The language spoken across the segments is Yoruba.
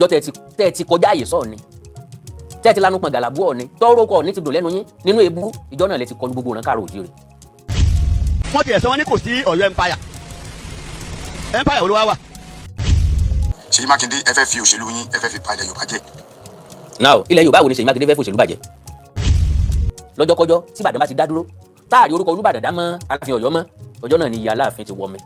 jọ tẹ́ ti kọjá àyè sọ ni tẹ́ ti lanu pọn gàlàbú ọ ni tọrọ kọ ní ti dùn lẹ́nu yín nínú ebú ìjọ náà lẹ ti kọlu gbogbo ìrànká òjì rẹ̀. wọ́n ti ẹ̀sán wọn ní kò sí Ọ̀yọ́ empire olówó wà. Ṣèyí Mákindé ẹ fẹ́ fi òṣèlú yín ẹ fẹ́ fi ba ilẹ̀ Yorùbá jẹ́. now ilẹ̀ Yorùbá wo ni Ṣèyí Mákindé fẹ́ fòṣèlú bàjẹ́ lọ́jọ́kọ́jọ́ tí Ìbàdàn bá ti dá dúró táàrí orúkọ Olúbàdàn dá mọ́ Aláàfin Ọ̀yọ́ mọ́ ọjọ́ náà ni ìyá Aláàfin ti wọ mi.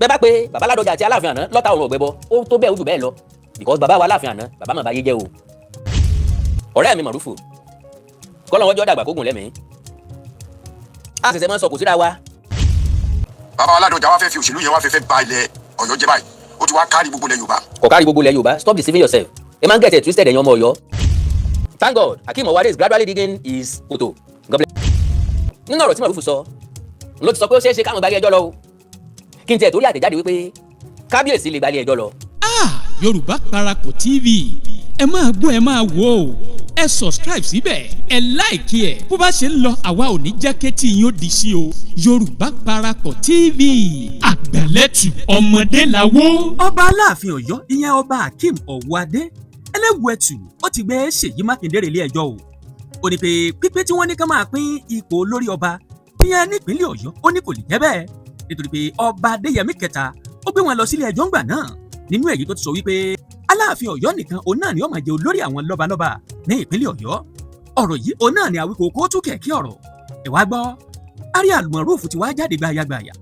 bẹ́ẹ̀ bá pé bàbá Ládọjà àti Aláàfin àná lọ́ta ọ̀run ọ̀gbẹ́bọ ó tó bẹ́ẹ̀ ó jù bẹ́ẹ̀ lọ because bàbá wa Aláàfin àná bàbá màbá yé jẹ́ o. ọ̀rẹ́ mi Mọ̀rúfù kọ́lọ́ wọn jọ́ dàgbà kógùn lẹ́mìí a ṣẹ̀ṣẹ̀ mọ́ sọ kò síra wa. bàbá Ládọjà wá fẹ́ fi òṣèlú yẹn wá fẹ́ ba ilẹ̀ Ọ̀yọ́ jẹ́ báyìí ó ti wá kárí gbogbo ilẹ̀ Yorùbá. kò kárí gbogbo ilẹ̀ Yorùbá stop deceiving yourself ẹ máa ń get it twisted ẹ̀yin ọmọ Ọ̀yọ́. Thank God Hakeem Owoade is gradually digging his photo. God bless. nínú ọ̀rọ̀ tí Mọ̀rúfù sọ ló ti sọ pé ó ṣeé ṣe káwọn gba ilé ẹjọ́ lọ o kí n tiẹ̀ torí àtẹ̀jáde wípé kábíyèsí lè gba ilé ẹjọ́ lọ. Yorùbá Parapọ̀ TV ẹ máa gbọ́ ẹ máa wò ó ẹ subscribe síbẹ̀ ẹ like ẹ bó bá ṣe ń lọ àwa ò ní jẹ́ kétí yín ó di sí o Yorùbá Parapọ̀ TV àgbẹ̀lẹ̀tù ọmọdé làwọ̀. ọba Aláàfin Ọ̀yọ́ ìyẹn ọba Hakeem Owoade ẹlẹ́wùẹ̀tù ó ti gbé Ṣèyí Mákindé rẹ̀ ilé ẹjọ́ o ó ní pé pípé tí wọ́n ní ká máa pín ipò olórí ọba ìyẹn nípínlẹ̀ Ọ̀yọ́ ó ní kò lè jẹ́ bẹ́ẹ̀ nítorí pé ọba Adéyẹmí kẹta ó gbé wọn lọ sílé ẹjọ́ ńgbà náà nínú èyí tó ti sọ wípé Aláàfin Ọ̀yọ́ nìkan òun náà ni ó máa jẹ olórí àwọn lọ́balọ́ba ní ìpínlẹ̀ Ọ̀yọ́ ọ̀rọ̀ yìí òun náà ni Àwíkòkó tún kẹ̀kẹ́ ọ̀rọ̀ ẹ wá gbọ́ Aare Almoroof ti wá jáde gbayagbaya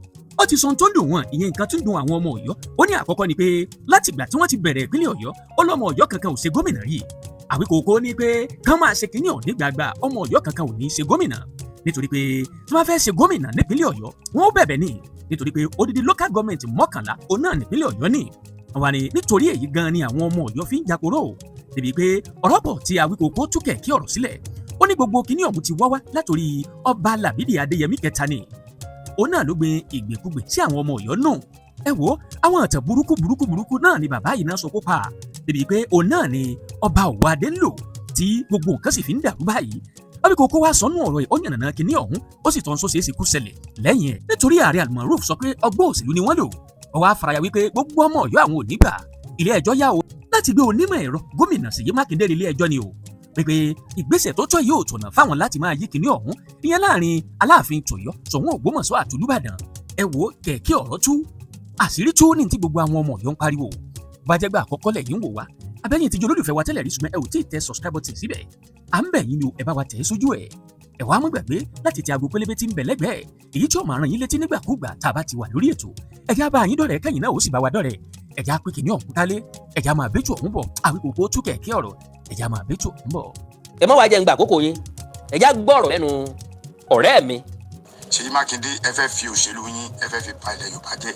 ó ti sọ ohun tó ń dùn wọn ìyẹn nǹkan tó ń dùn àwọn ọmọ Ọ̀yọ́ ó ní àkọ́kọ́ ni pé látìgbà tí wọ́n ti bẹ̀rẹ̀ ìpínlẹ̀ Ọ̀yọ́ ó lọ́mọ Ọ̀yọ́ kankan ò ṣe gómìnà rí Àwíkòkó ní pé kán máa ṣe kínní ọ̀hún nígbàgbà ọmọ Ọ̀yọ́ kankan ò ní ṣe gómìnà nítorí pé tí wọ́n fẹ́ ṣe gómìnà nípínlẹ̀ Ọ̀yọ́ wọn ó bẹ̀bẹ̀ ní nítorí pé odidi local government 11 òun náà nípínlẹ̀ Ọ̀yọ́ ní wọ́n ní nítorí èyí gan ni àwọn ọmọ Ọ̀yọ́ fi ń japoró débi pé ọ̀rọ̀ pọ̀ tí Àwíkòkó tú kẹ̀kẹ́ ọ̀rọ̀ sílẹ̀ ó ní gbogbo kinní ọ̀hún ti wá látòrí ọba Lámídì Adéyẹmí kẹta ni òun náà ló gbin ìgbèkúgbè sí àwọn ọmọ Ọ̀yọ́ nù ẹ wo àwọn ọ̀tẹ̀ burúkú náà ni bàbá yìí náà sọ kó pa débi pé òun náà ni ọba Owoade ń lò tí gbogbo nǹkan sì fi ń dàrú báyìí Àwíkòkó wá sọnù ọ̀rọ̀ ẹ̀ ó yànnàná kinní ọ̀hún ó sì tọ́ ń sọ́sẹ̀ èsì kú ṣẹlẹ̀ lẹ́yìn ẹ̀ nítorí Aare Almoroof sọ pé ọgbọ́n òṣèlú ni wọ́n lò ọwọ́ afárayà wípé gbogbo ọmọ Ọ̀yọ́ àwọn ò ní gbà ilé ẹjọ́ yá o láti gbé onímọ̀ ẹ̀rọ gómìnà Ṣèyí Mákindé ilé ẹjọ́ ni o pé ìgbésẹ̀ tó tọ́ yóò tọ̀nà fáwọn láti máa yí kinní ọ̀hún ìyẹn láàrin Aláàfin t'Ọ̀yọ́ Ṣọ̀ún Ògbómọ̀ṣọ́ àti Olúbàdàn ẹ wo kẹ̀kẹ́ ọ̀rọ̀ tú àṣírí tú ní ti gbogbo àwọn ọmọ Ọ̀yọ́ ń pariwo bàjẹ́gbà àkọ́kọ́ lẹ́yìn wò wá abẹ́yìn tíjọ́ olólùfẹ́ wa tẹ́lẹ̀ rí ṣùgbọ́n ẹ ò tí ì tẹ subscribe button síbẹ̀ à ń bẹ̀ yín ni ẹ bá wa tẹ̀ ẹ́ sójú ẹ̀ ẹ wá má gbàgbé láti tẹ aago pélébé tí ń bẹ lẹ́gbẹ̀ẹ́ èyí tí ó máa ràn yín létí nígbàkúùgbà tá a bá ti wà lórí ètò ẹ̀já bá yín dọ̀rẹ́ kẹ́yìn náà ó sì bá wa dọ̀rẹ́ ẹ̀já pé kìíní ọ̀hún kálé ẹ̀já máa bẹ́tù ọ̀hún bọ̀ Àwíkòkó tú kẹ̀kẹ́ ọ̀rọ̀ ẹ̀já máa bẹ́tù ọ̀hún bọ̀. ẹ má wá jẹ́ ń gba àkókò yín ẹ̀já gbọ́rọ̀ lẹ́nu ọ̀rẹ́ mi. Ṣèyí Mákindé ẹ fẹ́ fi òṣèlú yín ẹ fẹ́ fi ba ilẹ̀ Yorùbá jẹ́.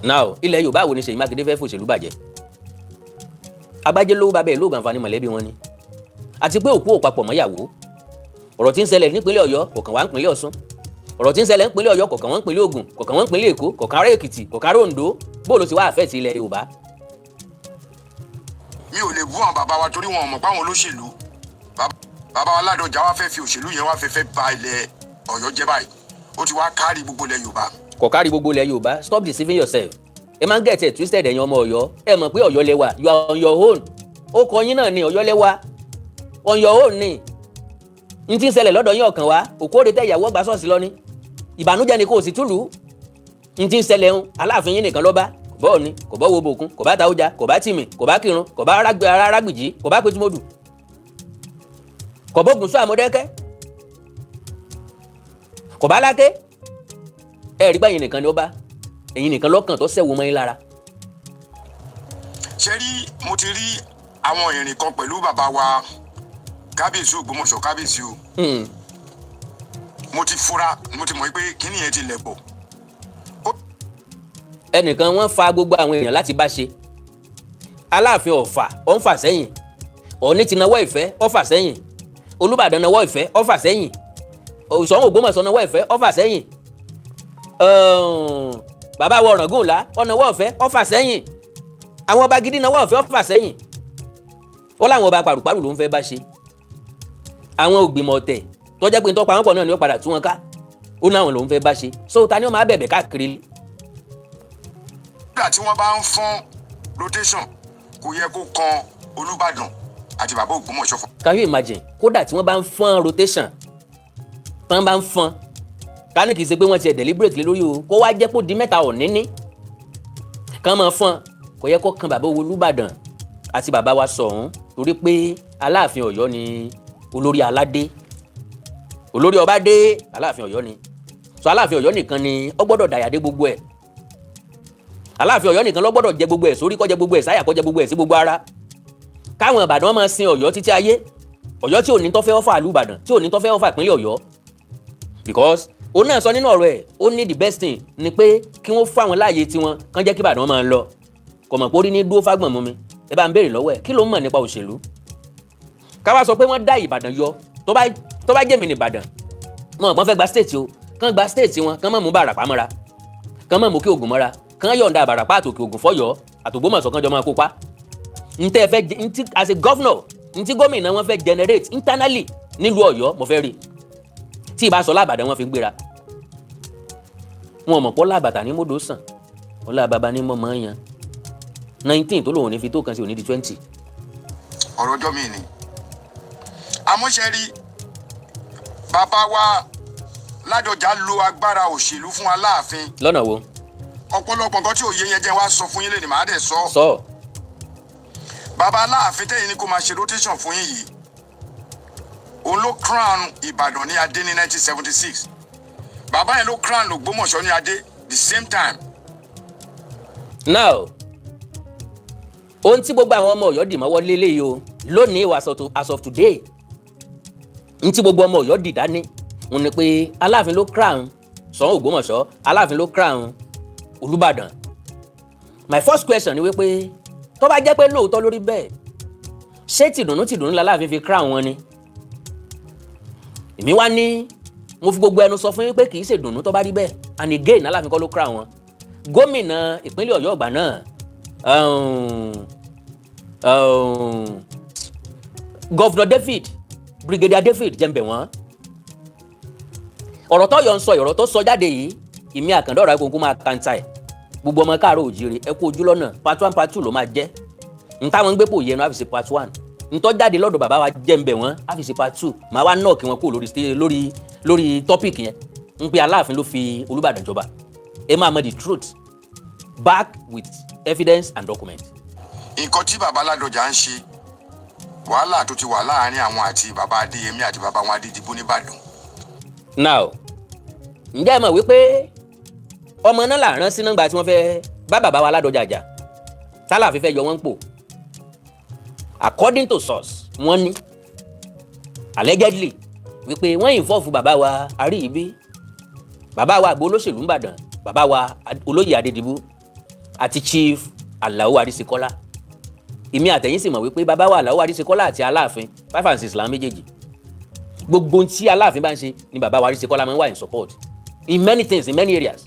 now ilẹ̀ Yorùbá wo ni Ṣèyí Mákindé fẹ́ fòṣèlú bàjẹ́ agbájé lówó bàbá ẹ̀ lóògùn àǹfààní mọ̀lẹ́bí wọn ni àti pé òkú òpapọ̀ mọ́yàwó ọ̀rọ̀ tí ń ṣẹlẹ̀ nípínlẹ̀ Ọ̀yọ́ kọ̀ọ̀kan wá nípínlẹ̀ Ọ̀ṣun ọ̀rọ̀ tí ń ṣẹlẹ̀ nípínlẹ̀ Ọ̀yọ́ kọ̀ọ̀kan wá nípínlẹ̀ Ògùn kọ̀ọ̀kan wá nípínlẹ̀ Èkó kọ̀ọ̀kan ará Èkìtì kọ̀ọ̀kan ará Oǹdó bóòlù ti wá àfẹ́ ti ilẹ̀ Yorùbá. mi ò lè bú àwọn bàbá wa torí wọn ò mọ̀ pé àwọn olóṣèlú bàbá wa Ládọjà wá fẹ́ fi òṣèlú yẹn wá fẹ́ ba ilẹ̀ Ọ̀yọ́ jẹ́ báyìí ó ti wá kárí gbogbo ilẹ̀ Yorùbá. kò kárí gbogbo ilẹ̀ Yorùbá stop deceiving yourself ẹ máa ń get it twisted ẹ̀yin ọmọ Ọ̀yọ́ ẹ mọ̀ pé Ọ̀yọ́ lẹ́wà you are on your own ó kọ yín náà ni Ọ̀yọ́ lẹ́wà on your own ni n ti ń ṣẹlẹ̀ lọ́dọ̀ yín ọ̀kan wá Òkóòdé tẹ ìyàwó ọgbà ṣọ́ọ̀ṣì lọ ni ìbànújẹ́ ni kò sì túlù n ti ń ṣẹlẹ̀ ń Aláàfin yín nìkan lọ́ba kò bọ́ òní kò bọ́ wo bòkun kò bá ta ọjà kò bá tìmì kò bá kírun kò bá arágbìjì kò bá péjúmọ́dù kò bógun sọ àmọ́dẹ́kẹ́ kò bá láké rí báyìí nìkan ni ó bá ẹ̀yin nìkan lọ́kàn tó ṣẹ̀wò mọ́ yín lára. ṣe rí mo ti rí àwọn ìrìn kan pẹ̀lú bàbá wa kábíyèsí Ògbómọ̀ṣọ́ kábíyèsí o mo ti fura mo ti mọ̀ pé kíní yẹn ti lẹ̀ bọ̀. ẹnìkan wọ́n fa gbogbo àwọn èèyàn láti bá ṣe Aláàfin ọ̀fà ó ń fà sẹ́yìn Ọọ̀ni ti nawọ́ ìfẹ́ ó fà sẹ́yìn Olúbàdàn nawọ́ ìfẹ́ ó fà sẹ́yìn Ṣọ̀ún Ògbómọ̀ṣọ́ nawọ́ ìfẹ́ ó fà sẹ́yìn bàbá wa Ọ̀ràngúnlá ó nawọ́ ìfẹ́ ó fà sẹ́yìn àwọn ọba gidi nawọ́ ìfẹ́ ó fà sẹ́yìn ó láwọn ọba pàrùpàrù ló ń fẹ́ bá ṣe àwọn ògbìmọ̀ ọ̀tẹ̀ tó jẹ́ pé nítorí àwọn pọ̀ náà ni ó padà tú wọn ká ó náwọn ló ń fẹ́ bá ṣe so ta ni ó máa bẹ̀bẹ̀ káàkiri. nígbà tí wọ́n bá ń fọ́n rotation kò yẹ kó kan Olúbàdàn àti bàbá Ògbómọ̀ṣọ́ fún. Can you imagine kódà tí wọ́n bá ń fọ́n rotation tán bá ń fọ́n ká ní kì í ṣe pé wọ́n ti ẹ̀ deliberate lé lórí o kó wá jẹ́ kó di mẹ́ta ọ̀níní kán máa fọ́n kò yẹ kó kan bàbá Olúbàdàn àti bàbá wa Ṣọ̀ún torí pé Aláàfin Ọ̀yọ́ ni olórí aládé olórí ọba dé Aláàfin Ọ̀yọ́ ni so Aláàfin Ọ̀yọ́ nìkan ni ó gbọ́dọ̀ dàyàdé gbogbo ẹ̀ Aláàfin Ọ̀yọ́ nìkan ló gbọ́dọ̀ jẹ gbogbo ẹ̀ sórí kó jẹ gbogbo ẹ̀ sáyà kó jẹ gbogbo ẹ̀ sí gbogbo ara káwọn Ìbàdàn máa sin Ọ̀yọ́ títí ayé Ọ̀yọ́ tí ò ní tó fẹ́ ọ́fà ìlú Ìbàdàn tí ò ní tó fẹ́ ọ́fà ìpínlẹ̀ Ọ̀yọ́ because òun náà sọ nínú ọ̀rọ̀ ẹ̀ ó ní the best thing ni pé kí wọ́n fún àwọn láàyè tiwọn kán jẹ́ kí Ìbàdàn máa lọ kò mọ̀ pé orí ní dúró fágbọ̀n mú mi ẹ bá ń béèrè lọ́wọ́ ẹ̀ kí ló ń mọ̀ nípa òṣèlú ká wá sọ pé wọ́n dá Ìbàdàn yọ tó bá jẹ́mi ní Ìbàdàn wọn fẹ́ gba state o kán gba state wọn kán má mú Bàràpá mọ́ra kán má mú kí Ògùn mọ́ra kán yọ̀ǹda Bàràpá àtòkè Ògùn fọ́yọ́ àtògbómọ̀ṣọ́ kán jọ máa kópa ntẹ́ fẹ́ ntí as a governor ntí gómìnà wọn fẹ́ generate internally nílùú Ọ̀yọ́ mo fẹ́ rí tí ìbá sọ lábàdàn wọn fi gbéra wọn mọ̀ pọ́ lábàtà ní mọ́dọ̀ sàn ọlá bàbá ní mọ́ mọ́ yan 19 tó lòun ní fi tó kan sí òní di 20. ọ̀rọ̀ ọjọ́ mi ni àmọ́ṣẹ́ rí bàbá wa Ládọjà lo agbára òṣèlú fún Aláàfin. lọ́nà wo. ọ̀pọ̀lọpọ̀ nǹkan tí òye yẹn jẹ́ wá sọ fún yín lẹ́nu màá dẹ̀ sọ. sọ. bàbá Aláàfin tẹ̀yìn ni kó máa ṣe rotation fún yín yìí òun ló crown Ìbàdàn ní adé ní 1976 bàbá yẹn ló crown Ògbómọ̀ṣọ́ ní adé the same time. now ohun tí gbogbo àwọn ọmọ Ọ̀yọ́ dì mọ́wọ́ lélẹ́yìí o lónìí as of today n tí gbogbo ọmọ Ọ̀yọ́ dì dání òun ni pé Aláàfin ló crown Ṣọ̀ún Ògbómọ̀ṣọ́ Aláàfin ló crown Olúbàdàn. My first question ni wípé tó bá jẹ́ pé lóòótọ́ lórí bẹ́ẹ̀ ṣé tìdùnnú l'Aláàfin fi crown wọn ni èmi wá ní mo fi gbogbo ẹnu sọ fún yín pé kì í ṣe dùnnú tó bá rí bẹ́ẹ̀ and again Aláàfin kọ́ ló crown wọn gómìnà ìpínlẹ̀ Ọ̀yọ́ ìgbà náà Governor Brigadier David jẹ́ǹbẹ̀ wọ́n ọ̀rọ̀ tó yọ ń sọ ọ̀rọ̀ tó sọ jáde yìí ìmí àkàndọ̀rọ̀ ẹ̀kọ́ máa kanta ẹ̀ gbogbo ọmọ káàárọ̀ òjìrè ẹ kú ojú lọ́nà part 1 part 2 ló máa jẹ́ n táwọn ń gbé pò yẹnu á fi ṣe part 1 n tó jáde lọ́dọ̀ bàbá wa jẹ́ǹbẹ̀ wọ́n á fi ṣe part 2 màá wá náà kí wọ́n kú lórí topic yẹn ń pe Aláàfin ló fi Olúbàdàn jọba ẹ máa mọ the truth back with evidence and document. nǹkan tí bàbá Ládọjà ń ṣe wàhálà tó ti wà láàárín àwọn àti bàbá Adéyẹmí àti bàbá wọn Adédìbò nìbàdàn. now ǹjẹ́ ẹ mọ̀ wípé ọmọ náà là rán sínú ìgbà tí wọ́n fẹ́ bá bàbá wa Ládọjà jà tálàfin fẹ́ yọ wọ́n pò according to source wọ́n ní allegedly wípé wọ́n involve bàbá wa Àríyìbí bàbá wa àgbò olóṣèlú ńbàdàn bàbá wa olóyè Adédìbò àti Chief Àlàó Àríṣekọ́lá èmi àtẹ̀yìn sì mọ̀ wípé bàbá wa Àlàó Àríṣekọ́lá àti Aláàfin 5 and 6 làwọn méjèèjì gbogbo ohun tí Aláàfin bá ń ṣe ni bàbá wa Àríṣekọ́lá máa ń wà in support in many things in many areas.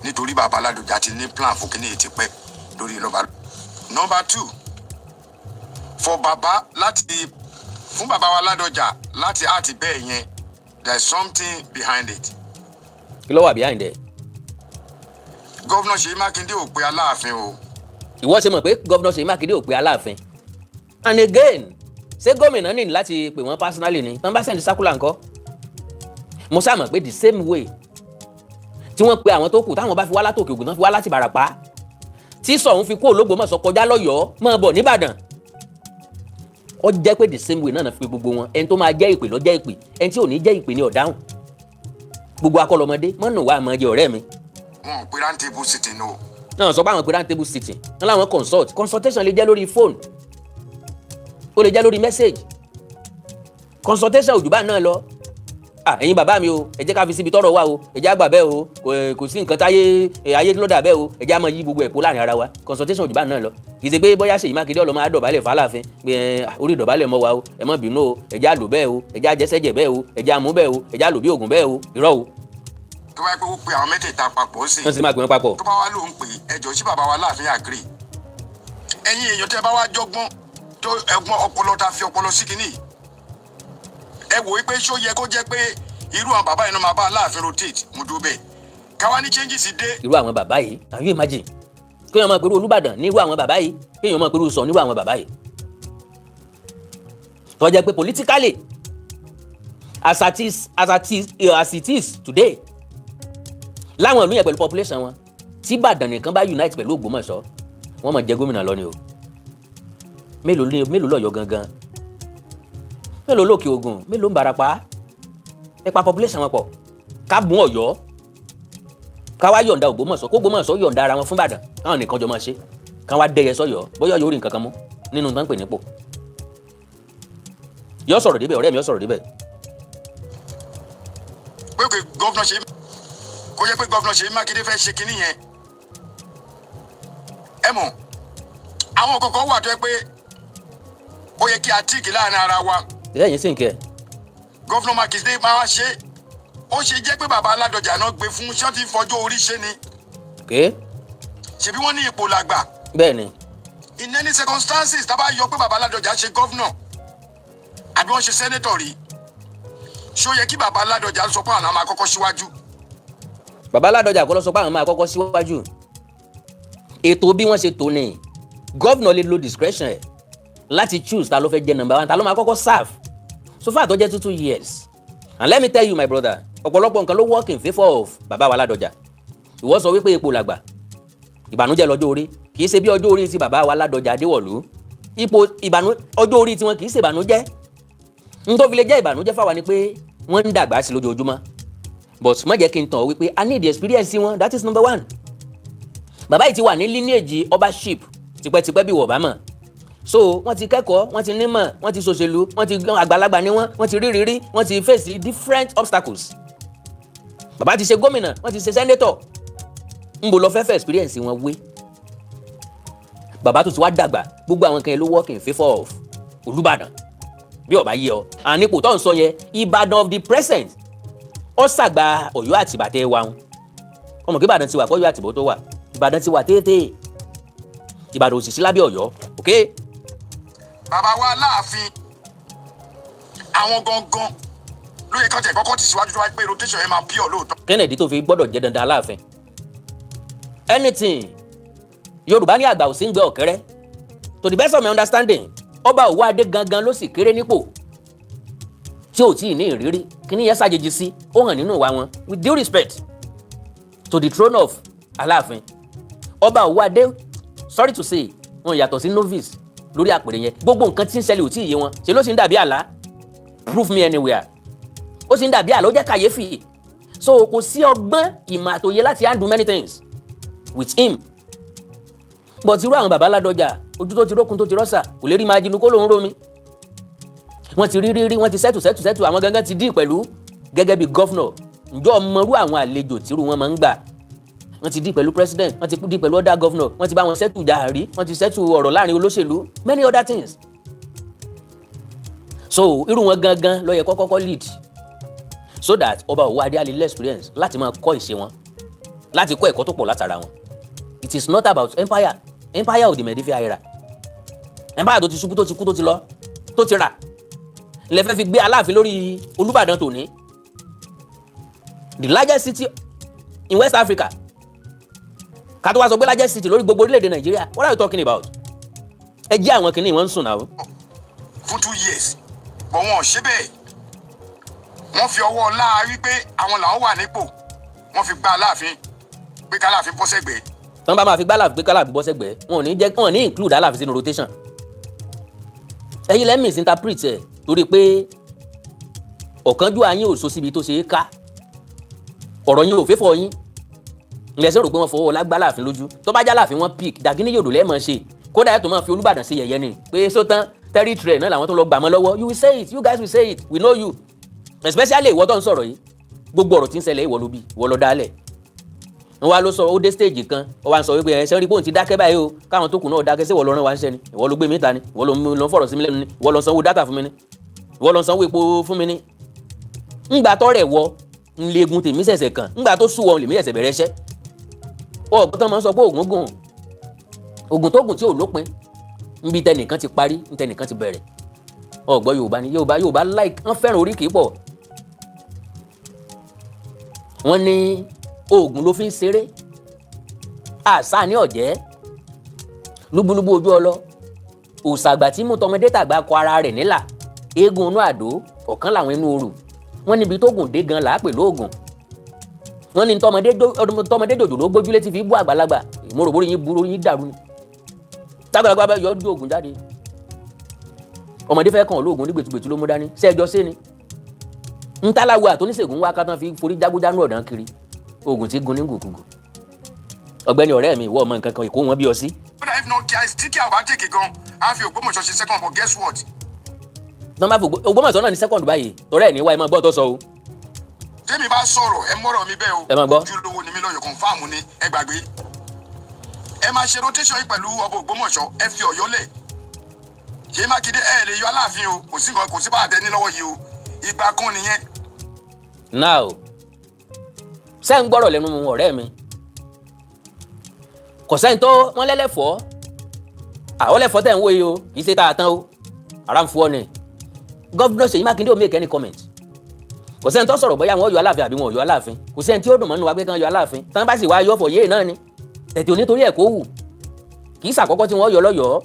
nítorí bàbá Ládọjà ti ní plan fún kíní ètí pẹ́ lórí lọ́ba. number 2 fún bàbá wa Ládọjà láti àti bẹ́ẹ̀ yẹn there is something behind it. kí ló wà behind it. gọ́vnà Ṣèyí Mákindé ò pe Aláàfin o. ìwọ ṣe mọ̀ pé gọ́vnà Ṣèyí Mákindé ò pe Aláàfin and again ṣé gómìnà ní láti pè wọ́n personally ni tán bá send circular ńkọ́ mo ṣáà mọ̀ pé the same way tí wọ́n pe àwọn tó kù táwọn bá fi wá látòkè Ògùn tán fi wá láti Bàràpá tí Ṣọ̀ún fi kó Ògbómọ̀ṣọ́ kọjá lọ́yọ̀ọ́ máa bọ̀ nìbàdàn ó jẹ́ pé the same way náà fi gbogbo wọn ẹni tó máa jẹ́ ìpè ló jẹ́ ìpè ẹni tí ò ní jẹ́ ìpè ní ọ̀dáhùn gbogbo akọlọmọdé mọ́nà wà máa jẹ ọ̀rẹ́ mi. wọn ò pe round table sitting o. náà sọ pé àwọn pe round table sitting wọn làwọn consultation lè jẹ́ lórí phone ó lè jẹ́ lórí message consultation òjò bá náà lọ ẹ̀yin bàbá mi o ẹ jẹ́ ká fi síbi tọ́rọ̀ wà o ẹ jẹ́ àgbà bẹ́ẹ̀ o kò sí nǹkan táyé ayé ló dà bẹ́ẹ̀ o ẹ jẹ́ àmọ́ yí gbogbo ẹ̀kọ́ láàrin ara wa consultation òjò bá náà lọ kì í ṣe pé bóyá Ṣèyí Mákindé ọlọ́mọ àdọ̀bálẹ̀ fàlàfin pé orí ìdọ̀bálẹ̀ mọ́ wa o ẹ má bínú o ẹ jẹ́ àlò bẹ́ẹ̀ o ẹ jẹ́ àjẹsẹ́jẹ̀ bẹ́ẹ̀ o ẹ jẹ́ àmú bẹ́ẹ̀ o ẹ jẹ́ àlò bí ògùn bẹ́ẹ̀ o irọ́ o. tó bá yẹ pé ó pe àwọn mẹ́tẹ̀ẹ̀ta papọ̀ sí i. wọ́n sì máa pè wọ́n papọ̀. tó bá wá lóun pè ẹjọ́ sí bàbá wa Láàfin agree. ẹ̀yin èèyàn tẹ́ bá wá jọgbọ́n tó ẹ̀gbọ́n ọpọlọ ta fi ọpọlọ sí kinní ẹ wò ó pé ṣó yẹ kó jẹ́ pé irú àwọn bàbá yẹn náà máa bá Aláàfin rotate mo dúró bẹ́ẹ̀ káwá ní changes dé. irú àwọn bàbá yìí can you imagine kéèyàn máa pẹ̀lú Olúbàdàn nírú àwọn bàbá yìí kéèyàn máa pẹ̀lú sọ nírú àwọn bàbá yìí tó jẹ́ pé politically as it is today láwọn ìlú yẹn pẹ̀lú population wọn tí Ìbàdàn nìkan bá unite pẹ̀lú Ògbómọ̀ṣọ́ wọ́n máa jẹ gómìnà lọ ni o mélòó lọ́yọ̀ gangan mélòó lókè Ògùn mélòó ń Ìbàràpá nípa population wọn pọ̀ ká bùn Ọ̀yọ́ ká wá yọ̀ǹda Ògbómọ̀ṣọ́ kó Ògbómọ̀ṣọ́ yọ̀ǹda ara wọn fún Ìbàdàn káwọn nìkan jọ máa ṣe ká wá dẹyẹ sọ́yọ́ bóyá yóò rí nǹkan kan mú nínú tó ń pè nípò yọ sọ̀rọ̀ débẹ̀ ọ̀rẹ́ mi yọ sọ̀rọ̀ débẹ̀. pé gọ́vnà Ṣèyí kó jẹ́ pé gọ́vnà Ṣèyí Mákindé fẹ́ ṣe kinní yẹn ẹ mọ̀ àwọn kọ̀ọ̀kan wà tó yẹ pé ó yẹ kí a tíìkì láàrin ara wa. ìyá yìí sì ń kẹ́ ẹ̀. gọ́vnà Mákindé máa ṣe ó ṣe jẹ́ pé bàbá Aládọjà náà gbé fún ṣọ́ọ̀tì fọjọ́ orí ṣe ni. ṣebí wọ́n ní ipò làgbà. bẹ́ẹ̀ ni. in any circumstances tá a bá yọ pé bàbá Aládọjà ṣe gọ́vnà àbí wọ́n ṣe sẹ́nẹ́tọ̀ rí ṣó yẹ kí bàbá Aládọjà sọ pé àwọn máa kọ́kọ́ síwájú. bàbá Aládọjà kọ́ ló sọ pé àwọn máa kọ́kọ́ síwájú ètò bí wọ́n ṣe tò ní gọ́vnà lè lo discretion ẹ̀ láti choose ta ló fẹ́ jẹ́ number 1 ta ló máa kọ́kọ́ serve so far tó jẹ́ 2 years and let me tell you my brother ọ̀pọ̀lọpọ̀ nǹkan ló work in favour of bàbá wa Ládọjà ìwọ sọ wípé ipò làgbà ìbànújẹ́ lọ́jọ́ orí kì í ṣe bí ọjọ́ orí ti bàbá wa Ládọjà Adéwọ̀lú ipò ọjọ́ orí tiwọn kì í ṣe ìbànújẹ́ n tó fi lè jẹ́ ìbànújẹ́ fáwa ni pé wọ́n ń dàgbà sí lójoojúmọ́ but má jẹ́ kí n tàn wípé I need the experience wọn that is number 1 bàbá yìí ti wà ní lineage ọbaship tipẹ́tipẹ́ bí wọ̀ bá mọ̀ so wọ́n ti kẹ́kọ̀ọ́ wọ́n ti nímọ̀ wọ́n ti ṣòṣèlú wọ́n ti àgbàlagbà ní wọ́n ti rírírí wọ́n ti face different obstacles bàbá ti ṣe gómìnà wọ́n ti ṣe senator ń bò lọ fẹ́fẹ́ experience wọn wé bàbá tó ti wá dàgbà gbogbo àwọn kan yẹn ló work in favour of Olúbàdàn bí ọba yẹ ọ ànípò tó ń sọ yẹn Ìbàdàn of the present ọ ṣàgbà Ọ̀yọ́ Àtìbà tẹ wa wọn ọmọ kí Ìbàdàn ti wà kọ́ Ọ̀yọ́ Àtìbà tó wà Ìbàdàn ti wà téèté Ìbàdàn òṣìṣẹ́ lábẹ́ Ọ̀yọ́ ok. bàbá wa Aláàfin àwọn gangan ló yẹ kájẹ kọ́kọ́ ti síwájú tó wáyé pé rotation yẹn máa bí ọ lóòótọ́. Kennedy tó fi gbọ́dọ̀ jẹ́ dandan Aláàfin anything Yorùbá ní àgbà ò sí ń gbé ọ̀kẹ́rẹ́ to the best of my understanding ọba Owoade gangan ló sì kéré nípò tí ò tí ì ní ìrírí kíní yẹn ṣàjèjì sí ó hàn nínú ìwà wọn with due respect to the throne of Aláàfin ọba Owoade sorry to say wọn yàtọ̀ sí novice lórí àpèrè yẹn gbogbo nǹkan tí ń ṣẹlẹ̀ ò tí ì yé wọn ṣe ló sì ń dàbí àlá prove me anywhere ó sì ń dàbí àlá ó jẹ́ kàyéfì so kò sí ọgbọ́n ìmọ̀ àtòyé láti handle many things with him but irú àwọn bàbá Ládọjà ojú tó ti rókun tó ti rọ́ṣà kò lè rí máa jinú kó lòún rómi wọ́n ti rí wọ́n ti sẹ́tù àwọn gangan ti dí pẹ̀lú gẹ́gẹ́ bí gọ́fúnọ̀ ǹjọ́ ọmọrú àwọn àlejò tírú wọn máa ń gbà wọ́n ti dí pẹ̀lú president wọ́n ti dí pẹ̀lú other governor wọ́n ti bá wọn sẹ́tù jàrí wọ́n ti sẹ́tù ọ̀rọ̀ láàrin olóṣèlú many other things so irú wọn gangan ló yẹ kọ́kọ́ lead so that ọba Owoade á lè experience láti máa kọ́ ìṣe wọn láti kọ́ ẹ̀kọ́ tó pọ̀ látara wọn it is not about empire of the medieval era empire tó ti ṣubú tó ti kú tó ti lọ tó ti rà ilẹ̀ fẹ́ fi gbé Aláàfin lórí Olúbàdàn tòní the largest city in West Africa ká tó wá sọ pé largest city lórí gbogbo orílẹ̀-èdè Nàìjíríà what are you talking about ẹ jẹ́ àwọn kìnìún wọn ń sùn náà. fún 2 years bọ̀ wọn ò ṣe bẹ́ẹ̀ wọ́n fi ọwọ́ ọlá wípé àwọn làwọn wà nípò wọ́n fi gba Aláàfin pé k'Aláàfin bọ́ sẹ́gbẹ̀ẹ́. tí wọ́n bá máa fi gbá Aláàfin pé k'Aláàfin bọ́ sẹ́gbẹ̀ẹ́ wọn ò ní include Aláàfin sínú rotation ẹ̀yin lẹ́mìí misinterpret ẹ̀ torí pé ọ̀kánjúwà yín ò so síbi tó ṣe é ká ọ̀rọ̀ yín ò fẹ́ fọ yín ilẹ̀ sọ̀rọ̀ pé wọ́n fọwọ́ lágbá Aláàfin lójú tó bá já Aláàfin wọn pick dàgínní yòdò lẹ́ẹ̀mọ́ ṣe kódà yàtọ̀ máa fi Olúbàdàn ṣe yẹ̀yẹ́ ni pé sótán territory náà làwọn tó lọ gbà mọ́ lọ́wọ́ you will say it you guys will say it we know you especially ìwọ tó ń sọ̀rọ̀ yìí gbogbo ọ̀rọ̀ tí ń ṣẹlẹ̀ ìwọ ló bí ìwọ ló dálẹ̀ wọ́n wá ló sọ ó dé stage kan ó wá ń sọ wípé ẹ̀ṣẹ́ rí bóun ti dákẹ́ báyìí o káwọn tó kù náà dákẹ́ sí ìwọ ló rán wa ń ṣẹ́ ni ìwọ ló gbé mi ta ni ìwọ ló ń fọ̀rọ̀ sí mi lẹ́nu ni ìwọ ló sanwó dátà fún mi ni ìwọ ló sanwó epo fún mi ni. ńgbà tọ́rẹ̀ wọ ńlẹ́gun tèmi ṣẹ̀ṣẹ̀ kàn ńgbà tó sú wọn lèmi ṣẹ̀ṣẹ̀ bẹ̀rẹ̀ ṣẹ́ ọ̀gbọ́n tán máa ń sọ pé ògùn tó gùn tí ò lópin níbi tẹnìkan ti parí tẹnìkan ti bẹ̀rẹ̀ ọ̀gbọ́n Yorùbá ni Yorùbá like wọ́n fẹ́ràn oríkì pọ̀ wọ́n ní oògùn ló fi ń ṣeré àṣà ní ọ̀jẹ́ lúbúlúbú ojú ọlọ òòsàgbà tí mú tọmọdé tàgbà kọ ara rẹ̀ nílà eégún inú àdó ọ̀kan làwọn inú orù wọ́n níbi tó gùn dé gan là á pè lóògùn wọ́n ní tọmọdé jòjòló gbójúlé ti fi bú àgbàlagbà ìmọ̀ròbó yín burú yín dàrú ni tágbàlagbà bá yọ ọdún ògùn jáde ọmọdé fẹ́ kàn lóògùn ní gbètùgbètù ló mú dání sẹ́ẹ̀jọ́ sí ni ntàláwo àtọ́níṣègùn wá kátán fi forí jágúdánú ọ̀dàn kiri oògùn tí gun ní gùnkùngùn ọ̀gbẹ́ni ọ̀rẹ́ mi ìwọ ọmọ nǹkan kan ìkó wọn bí ọ sí. kódà if not care tí kí àwa tèké gan á fi Ògbómọ̀ṣọ́ ṣe second but guess what. tọ́ bá fò Ògbómọ̀ṣọ́ náà ní second báyìí tọ́rẹ́ ẹ̀ ní wáyé máa gbọ́ tó sọ o. tèmi bá sọ̀rọ̀ ẹ mọ́rọ̀ mi bẹ́ẹ̀ o. ẹ máa gbọ́. ojúlówó ni mí lọ́yọ̀ confam ni ẹ gbàgbé. ẹ máa ṣe rotation yìí pẹ̀lú ọba Ògbómọ̀ṣọ́ ẹ fi Ọ̀yọ́ lẹ̀. Ṣèyí Mákindé ẹ lè yọ Aláàfin o kò sí bá àtẹ ní lọ́wọ́ yìí o ìgbà kan nìyẹn. now ṣé ń gbọ́rọ̀ lẹ́nu ọ̀rẹ́ mi kò sẹ́ni tó wọ́n lẹ́lẹ́fọ́ àwọn lẹ́fọ́ tẹ̀ ń wòye o kì í ṣe tá a tán o ara ń fọ́ ni gọ́vnọ̀ Ṣèyí Mákindé ò make any comment kò sẹ́ni tó sọ̀rọ̀ bóyá wọ́n yọ Aláàfin àbí wọn ò yọ Aláàfin kò sẹ́ni tí ó dùn mọ́nú wa pé kán yọ Aláàfin tán bá sì wá yọ fọ̀ yéè náà ni tètè onítorí ẹ̀ kó wù kì í ṣàkọ́kọ́ tí wọ́n yọ lọ́yọ̀ọ́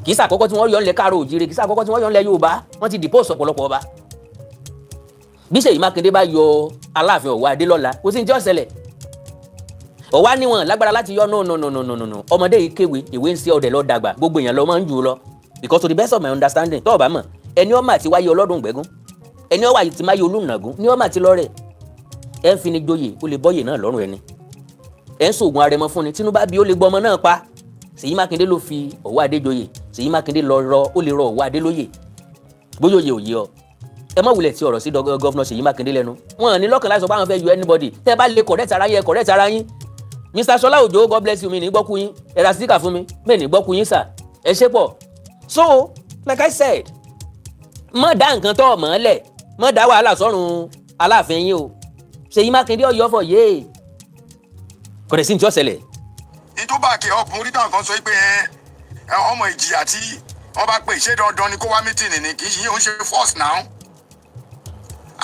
kì í ṣàkọ́kọ́ tí wọ́n yọ ńlẹ̀ Káàárọ̀ Oòjíire kì í ṣàkọ́kọ́ tí wọ́n yọ ńlẹ̀ Yorùbá wọ́n ti dìpọ́ọ̀sì ọ̀pọ̀lọpọ̀ ọba bí Ṣèyí Mákindé bá yọ Aláàfin Owoade lọ́la kò sí ní tí ó ṣẹlẹ̀ ọ̀wá níwọ̀n lágbára láti yọ no ọmọdé yìí kéwé ìwé ń ṣe ọdẹ lọ dàgbà gbogbo èèyàn lọ máa ń jù ú lọ because to the best of my understanding tó o bá mọ̀ ẹni ọmọ àti wáyé ọlọ́dún gbẹ́gún ẹni ọwọ́ àti máyé olùnàgún ní ọmọ àti lọ́rẹ̀ ẹ ń fi ni joyè ó lè bọ́yè náà lọ́rùn ẹni ẹ ń sògùn arẹmọ fún ni Tinubu bí ó lè gbọ́ ọmọ náà pa Ṣèyí Mákindé ló fi Owoade joyè Ṣèyí Mákindé ó lè rọ Owoade lóyè bóyá òye òye ọ ẹ má wulẹ̀ tí ọ̀rọ̀ sí gọ́vnọ̀ Ṣèyí Mákindé lẹ́nu wọn ní lọ́kàn láti sọ pé àwọn fẹ́ yọ anybody tẹ́ bá lè correct ara yín correct ara yín Mr. Ṣọlá Òjó God bless you mi ní gbọ́kú yín ẹ ra síkà fún mi bẹ́ẹ̀ ní gbọ́kú yín sà ẹ ṣe pọ̀ so like I said mọ̀ dá nǹkan tó mọ̀ ọ́ lẹ̀ mọ̀ dá wàhálà sọ́run Aláàfin yín o Ṣèyí Mákindé ọ̀yọ́ fọ̀ yé kò dẹ̀ sí ní tí ó ṣẹlẹ̀. ìtú bá kẹ́ ọkùnrin náà kan sọ pé ọmọ ìjìyà tí wọ́n bá pè ṣé dandan ni kó wá mítìnì ni kì í ṣe yóò ṣe force now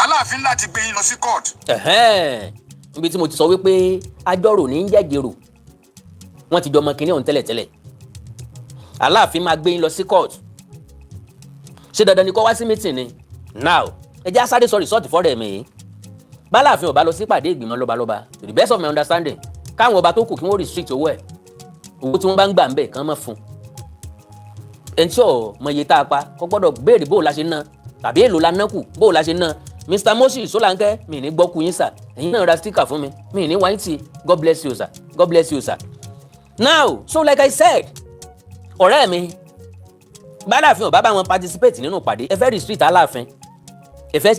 Aláàfin láti gbé yín lọ sí court. Níbi tí mo ti sọ wípé ajọ́rò ní ń jẹ́jẹ̀rò wọ́n ti jọ ọmọ kìnìún tẹ́lẹ̀tẹ́lẹ̀ Aláàfin máa gbé yín lọ sí court ṣé dandan ni kó wá sí meeting ni now ẹ jẹ́ asáré sọ resort fọ́rẹ̀ mi báláàfin ò bá lọ sí pàdé ìgbìmọ̀ lọ́balọ́ba to the best of my understanding káwọn ọba tó kù kí wọ́n restrict owó ẹ̀ owó tí wọ́n bá ń gbà ń bẹ̀ kán mọ̀ fún ẹni tí ò mọ iye tá a pa kó gbọ́dọ̀ béèrè bó o la ṣe ná tàbí èlò la ná kù bó o la ṣe ná Mr. Moses Solanke mi ní gbọ́kú yín sà ẹ̀yin náà ra sticker fún mi mi ní wáyé tí God bless you sir God bless you sir now so like I said ọ̀rẹ́ mi báláàfin ò bá bá wọn participate nínú ìpàdé ẹ fẹ́ restrict Aláàfin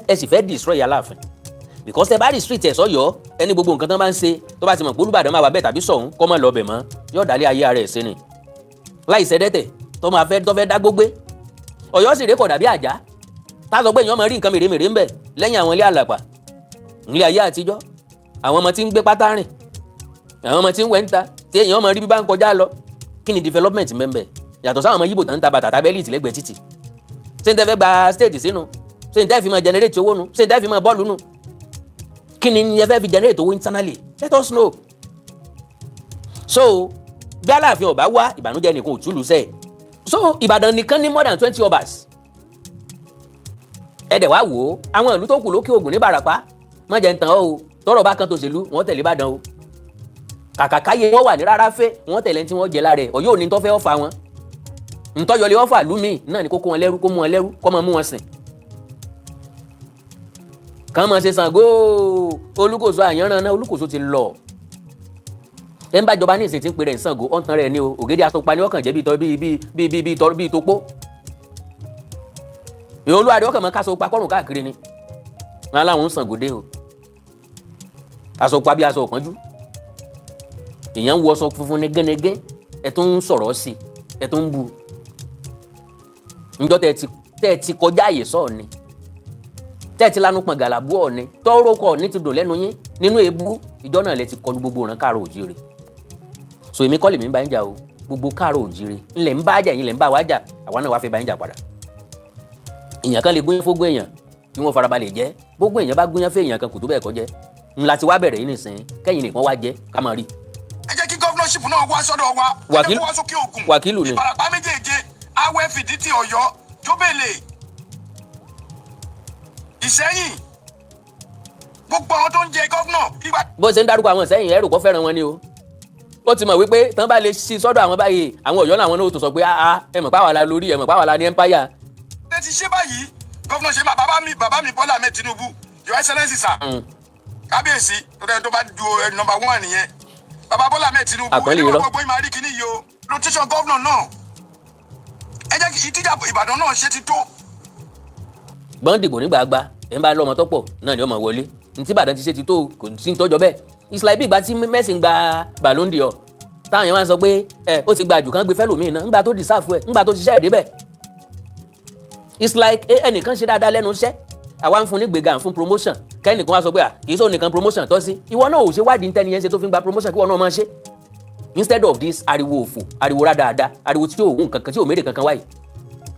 ẹ sì fẹ́ destroy Aláàfin because ẹ bá restrict ẹ̀ sọ́yọ́ ẹni gbogbo nǹkan tó bá ń ṣe tó bá ti mọ̀ pé Olúbàdàn máa wà bẹ́ẹ̀ tàbí Ṣọ̀ún kọ́ mọ́ lọ bẹ̀ mọ́ yóò dálé ayé ara ẹ̀ sí ni láì ṣẹ́dẹ́tẹ̀ tó fẹ́ dá gbógbé Ọ̀yọ́ sì rékọ̀dà bí àjá tá a sọ pé èèyàn máa rí nǹkan mèremère ń bẹ̀ lẹ́yìn àwọn ilé àlàpà ilé ayé àtijọ́ àwọn ọmọ tí ń gbé pátá rìn àwọn ọmọ tí ń wẹ̀ ń ta tí èèyàn máa rí bí bá ń kọjá lọ kí ni development mẹ́mbẹ̀ yàtọ̀ sáwọn ọmọ yíbò tó ń ta bàtà tábẹ́lì ìtìlẹ́gbẹ̀ẹ́ títì ṣé n tẹ́ fẹ́ gba state sínú ṣé n tẹ́ fi máa generate owó nu ṣé n tẹ́ fi máa bọ́ọ̀lù nu kí ni ẹ fẹ́ fi generate owó internally let us know so bí Aláàfin ọba wá ìbànújẹ́ nìkan ò túlù sẹ́ẹ̀ so Ìbàdàn nìkan ní more than 20 ọbas ẹ dẹ̀ wá wò ó àwọn ìlú tó kù lókè Ògùn ní Bàràpá má jẹ́ ń tàn ọ́ o tọ́rọ̀ bá kan tòṣèlú wọ́n tẹ̀lé Ìbàdàn o kàkàkáyé wọ́n wà ní rárá fẹ́ wọ́n tẹ̀lé tí wọ́n jẹ lára ẹ̀ Ọ̀yọ́ òní tó fẹ́ ọ̀fà wọn ntọ́yọlé ọ̀fà lúmi náà ni kó kó wọn lẹ́rú kó mú wọn lẹ́rú kó máa mú wọn sìn kàn máa ṣe Ṣàngó Olúkòso àyànràn náà Olúkòso ti lọ ẹ ń bá ìjọba ní ìsìn tí ń pè rẹ̀ ń Ṣàngó ọ̀ǹtàn rẹ̀ ni o ògèdè àtọpa ni ọkàn jẹ́ bíi topó Olúwadé ọkàn máa káṣọ pa kọ́rùn káàkiri ni wọn aláwọn ń Ṣàngó dé o aṣọ pa bí aṣọ òpọ́njú èèyàn ń wọ aṣọ funfun ní gẹ́nẹ́gẹ́ ẹ tó ń sọ̀rọ̀ sí ẹ tó ń bu njọ́ tẹ́ ẹ ti kọjá àyè sọ̀ọ́ ni tẹ́ ẹ ti lanu pọ̀n gàlàbú ọ̀ ni tọ́rọ̀ kọ̀ ní ti dùn lẹ́nu yín nínú èébú ìjọ náà lẹ ti kọlu gbogbo ọ̀ràn Káàárọ̀ Oòjíire so èmi kọ́ lèmi ń bá ń jà o gbogbo Káàárọ̀ Oòjíire ńlẹ̀ ń bá jà yín lẹ̀ ń bá wá jà àwa náà wá fẹ́ bá ń jà padà èèyàn kan lè gúnyán fógún èèyàn kí wọ́n farabalẹ̀ jẹ́ gbogbo èèyàn bá gúnyán fún èèyàn kan kò tó bẹ́ẹ̀ kọ́ jẹ́ ńlá ti wá bẹ̀rẹ̀ yín nìsín kẹ́yìn nìkan wá jẹ́ ká máa rí. ẹ jẹ́ kí gọ́vnọ̀ leadership náà wá sọ́dọ̀ wa. Wàkílù wá sókè ògùn. Wàkílù ni. Ìbàràpá méjèèje Awẹ́ Fìdítì Ọ̀yọ́ Jóbèlè Ìṣẹ́yìn gbogbo àwọn tó ń jẹ gọ́fúnà. bó ṣe ń dárúkọ àwọn Ìṣẹ́yìn ẹrù kọ́ fẹ́ràn wọn ni o. ó ti mọ̀ wípé tán bá lè ṣí sọ́dọ̀ àwọn báyìí àwọn Ọ̀yọ́ làwọn náà tó sọ pé ẹ mọ̀ páwa la lórí ẹ mọ̀ páwa la ní empire. ẹ ti ṣe báyìí gọ́fúnà ṣe bàbá mi Bọ́lá Ahmed Tinubu Your Excellency sir. Kábíyèsí tó bá du number 1 nìyẹn bàbá Bọ́lá Ahmed Tinubu àpẹẹlẹ irọ́. gbogbo ìmọ̀ àríkì níyì o rotation gọ́fúnà náà ẹ jẹ́ kí ìtìjà Ìbàdàn náà ṣe ti tó. gbọ́n dìbò nígbàgbà ẹ̀ ń bá lọ́mọ tọ́pọ̀ náà ni ọmọ wọlé ntí Ìbàdàn ti ṣe ti tó kò sí tọ́jọ́ bẹ́ẹ̀. It's like bí ìgbà tí Messi gba Ballon d'Or táwọn yẹn wá sọ pé ó ti gba jù kán gbé fẹ́lòmíì náà ńgbà tó deserve ẹ̀ ńgbà tó ṣiṣẹ́ ẹ̀ débẹ̀. It's like ẹnìkan ṣe dáadáa lẹ́nu iṣẹ́ àwa ń fún ní gbéga fún promotion kẹ́nìkan wá sọ pé kì í sọ nìkan promotion tọ́ sí ìwọ náà ò ṣe wádìí ntẹ́ni yẹn ṣe tó fi gba promotion kí wọ́n náà máa ṣe. Instead of this ariwo òfò ariwo rádáadáa ariwo tí ò wù kankan tí ò mérè kankan wáyé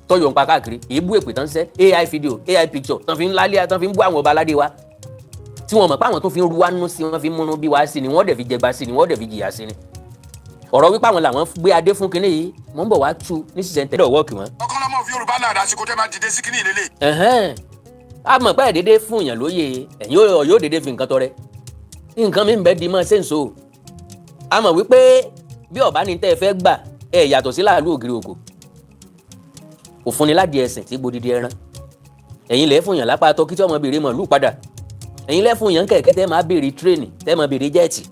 tọ́yọ̀ ń pa káàkiri èébú èpè tán ṣẹ́ AI video AI picture tán fi ń lálẹ́ tán fi ń bú àwọn ọba aládé wa tí wọ́n mọ̀ pé àwọn tó fi ń ruwá nínú sí wọ́n fi ń múnú bí wá sí ni wọ́n dẹ̀ fi jẹgba sí ni wọ́n dẹ̀ fi jìyà sí ni. ọ̀rọ̀ wípé àwọn làwọn gbé adé fún kinní yìí mò ń bọ̀ wá tú ní ṣiṣẹ́ tẹ̀lé ọwọ́ kì wọ́n. ọkàn lọmọ fi Yorùbá náà dàsìkò tẹ́ máa dìde sí kinní ìlélẹ̀. a mọ̀ pé dédé fún èèyàn lóye ẹ̀yin yóò dédé fi nǹkan tọrẹ nǹkan mi ń bẹ di mọ́ sẹ́ǹsó a mọ̀ wípé bí ọ̀bá ni tẹ́ ẹ fẹ́ gbà ẹ yàtọ̀ sí láàlú ògiri ògò òfun ni ládìí ẹsẹ̀ tí gbòdìdí ẹran ẹ̀yin lẹ́ fún yàn lápá tọ́kí tí ọmọ bèrè mọ̀lú padà ẹ̀yin lẹ́ fún yàn kẹ̀kẹ́ tẹ́ máa bèrè tírèènì tẹ́ máa bèrè jẹ́ẹ̀tì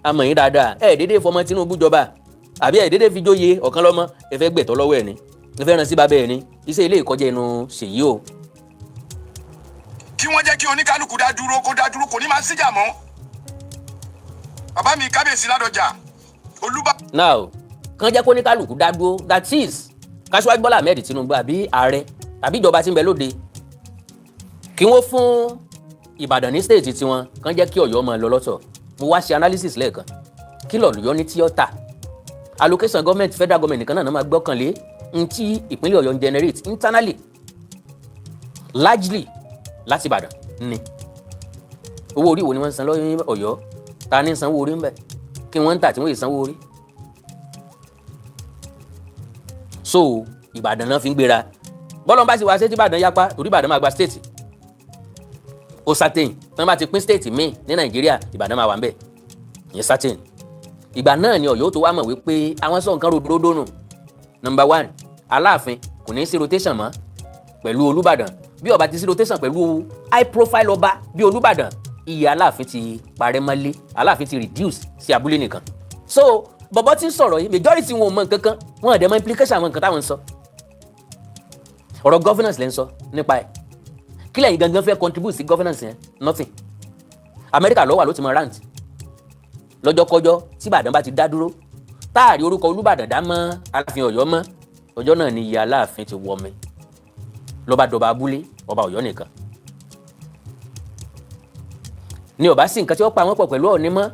àmọ́ yín dáadáa ẹ̀ dédé fọmọ Tinubu jọba àbí ẹ̀ dédé fi jóye ọ̀kan lọ́mọ ẹ fẹ́ gbẹ̀tọ́ lọ́wọ́ ẹ̀ ni ẹ fẹ́ ràn sí babẹ́ ẹ̀ ni iṣẹ́ ilé ìkọjá ẹnu Ṣèyí o. kí wọ́n jẹ́ kí oníkálukú dá dúró kò ní máa síjà mọ́ bàbá mi Kábíyèsí Ládọjà Olúbá. now kàn jẹ́ kó oníkálukú dá dúró that is Aṣíwájú Bọ́lá Ahmed Tinubu àbí ààrẹ tàbí ìjọba tí ń bẹ lóde kí wọ́n fún Ìbàdàn ní stéètì tiwọn kàn jẹ́ kí Ọ̀yọ́ máa lọ lọ́tọ̀ mo wá ṣe analysis lẹ́ẹ̀kan kí l'Ọ̀yọ́ ní tíọ́tà allocation government federal government nìkan náà máa gbọ́kànlé ntí ìpínlẹ̀ Ọ̀yọ́ ń generate internally largely láti Ìbàdàn ni owó orí wo ni wọ́n ń san lọ́yọ́ Ọ̀yọ́ ta ni ń sanwó orí ń bẹ̀ kí wọ́n ń tà tí wọ́n yìí sanwó orí so Ìbàdàn náà fi ń gbéra bọ́lọ́n bá sì wá sí ti Ìbàdàn yapa torí Ìbàdàn máa gba state ó certain tí wọ́n bá ti pín state míì ní Nàìjíríà Ìbàdàn máa wà ń bẹ̀ ìyẹn certain ìgbà náà ni Ọ̀yọ́ tó wá mọ̀ wípé àwọn sọ nǹkan ròdòdó nù number 1 Aláàfin kò ní sí rotation mọ́ pẹ̀lú Olúbàdàn bí ó bá ti sí rotation pẹ̀lú high profile ọba bí Olúbàdàn iye Aláàfin ti parẹ́ mọ́lé Aláàfin ti reduce sí abúlé nìkan so bọ̀bọ̀ tí ń sọ̀rọ̀ yìí majority wọn ò mọ nǹkan kan wọn ò dẹ̀ mọ implication àwọn nǹkan táwọn ń sọ ọ̀rọ̀ governance lẹ́ ń sọ nípa ẹ̀ kí lẹ́yìn gangan fẹ́ contribute sí governance yẹn nothing Amẹ́ríkà ló wà ló ti mọ rant lọ́jọ́kọ́jọ́ tí Ìbàdàn bá ti dá dúró táàrí orúkọ Olúbàdàn dá mọ́ Aláàfin Ọ̀yọ́ mọ́ ọjọ́ náà ni iye Aláàfin ti wọ mi lọ́ba dọba abúlé ọba Ọ̀yọ́ nìkan ni ọba sí nǹkan tí wọ́n pa wọ́n pọ̀ pẹ̀lú Ọọ̀ni mọ́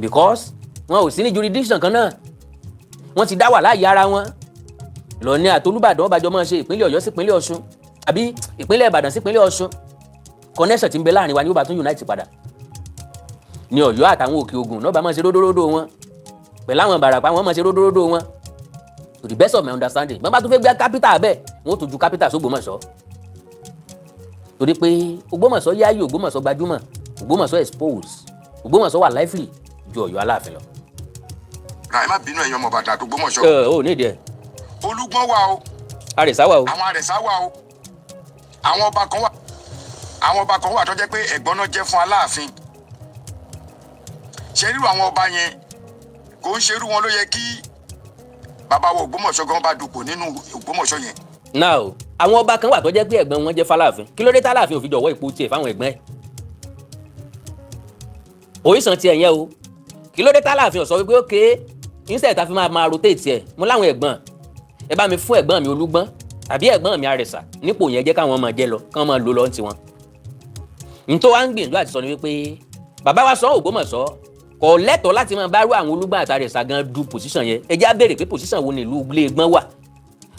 because wọn ò sí ní jurisdiction kan náà wọ́n ti dá wà láàyè ara wọn lọ́ọ̀ni àti Olúbàdàn ọbàjọ́ máa ṣe ìpínlẹ̀ Ọ̀yọ́ sí ìpínlẹ̀ Ọ̀ṣun àbí ìpínlẹ̀ Ìbàdàn sí ìpínlẹ̀ Ọ̀ṣun connection ti ń bẹ láàrin wa ní ó bá tún unite padà ní Ọ̀yọ́ àtàwọn Òkè Ògùn náà bá máa ṣe ródóródó wọn pẹ̀lú àwọn Ìbàràpá wọn máa ṣe ródóródó wọn to the best of my understanding bọ́n bá tún fẹ́ gbé capital bẹ́ẹ̀ wọ́n tó ju capital s'Ògbómọ̀ṣọ́ torí pé Ògbómọ̀ṣọ́ yáyì Ògbómọ̀ṣọ́ gbajúmọ̀ Ògbómọ̀ṣọ́ expose Ògbómọ̀ṣọ́ wà lively ju Ọ̀yọ́ Aláàfin lọ. ẹ má bínú ẹ̀yin ọmọ Ìbàdàn tó Ògbómọ̀ṣọ́. ò ní ìdí ẹ̀. Olúgbọ́n wà o. Àrẹ̀sá wà o. àwọn Àrẹ̀sá wà o. àwọn ọba kan wà tó jẹ́ pé ẹ̀gbọ́n náà jẹ́ fún Aláàfin. ṣerú àwọn ọba yẹn kò ń ṣerú wọn ló yẹ kí bàbá wa Ògbómọ̀ṣọ́ gan bá dupò nínú Ògbómọ̀ṣọ́ yẹn. now àwọn ọba kan wà tó jẹ́ pé ẹ̀gbọ́n wọn jẹ́ f'Aláàfin kí ló dé t'Aláàfin ò fi jọ̀wọ́ ipò tiẹ̀ fáwọn ẹ̀gbọ́n ẹ̀ oríṣan tiẹ̀ yẹn o kí ló dé t'Aláàfin ò sọ wípé ókè instead ta fi máa rotate ẹ̀ mo láwọn ẹ̀gbọ́n ẹ bá mi fún ẹ̀gbọ́n mi Olúgbọ́n àbí ẹ̀gbọ́n mi Àrẹ̀sà nípò yẹn jẹ́ káwọn máa jẹ́ lọ káwọn máa lò lọ ti wọn. n tó wá ń gbìyànjú àti sọ ni wípé bàbá wa sọ Ògbómọ̀ṣọ́ kò lẹ́tọ̀ọ́ láti máa bá rú àwọn Olúgbọ́n àti Àrẹ̀sà gan du position yẹn ẹ jẹ́ á béèrè pé position wo ni ìlú Ilégbọ́n wà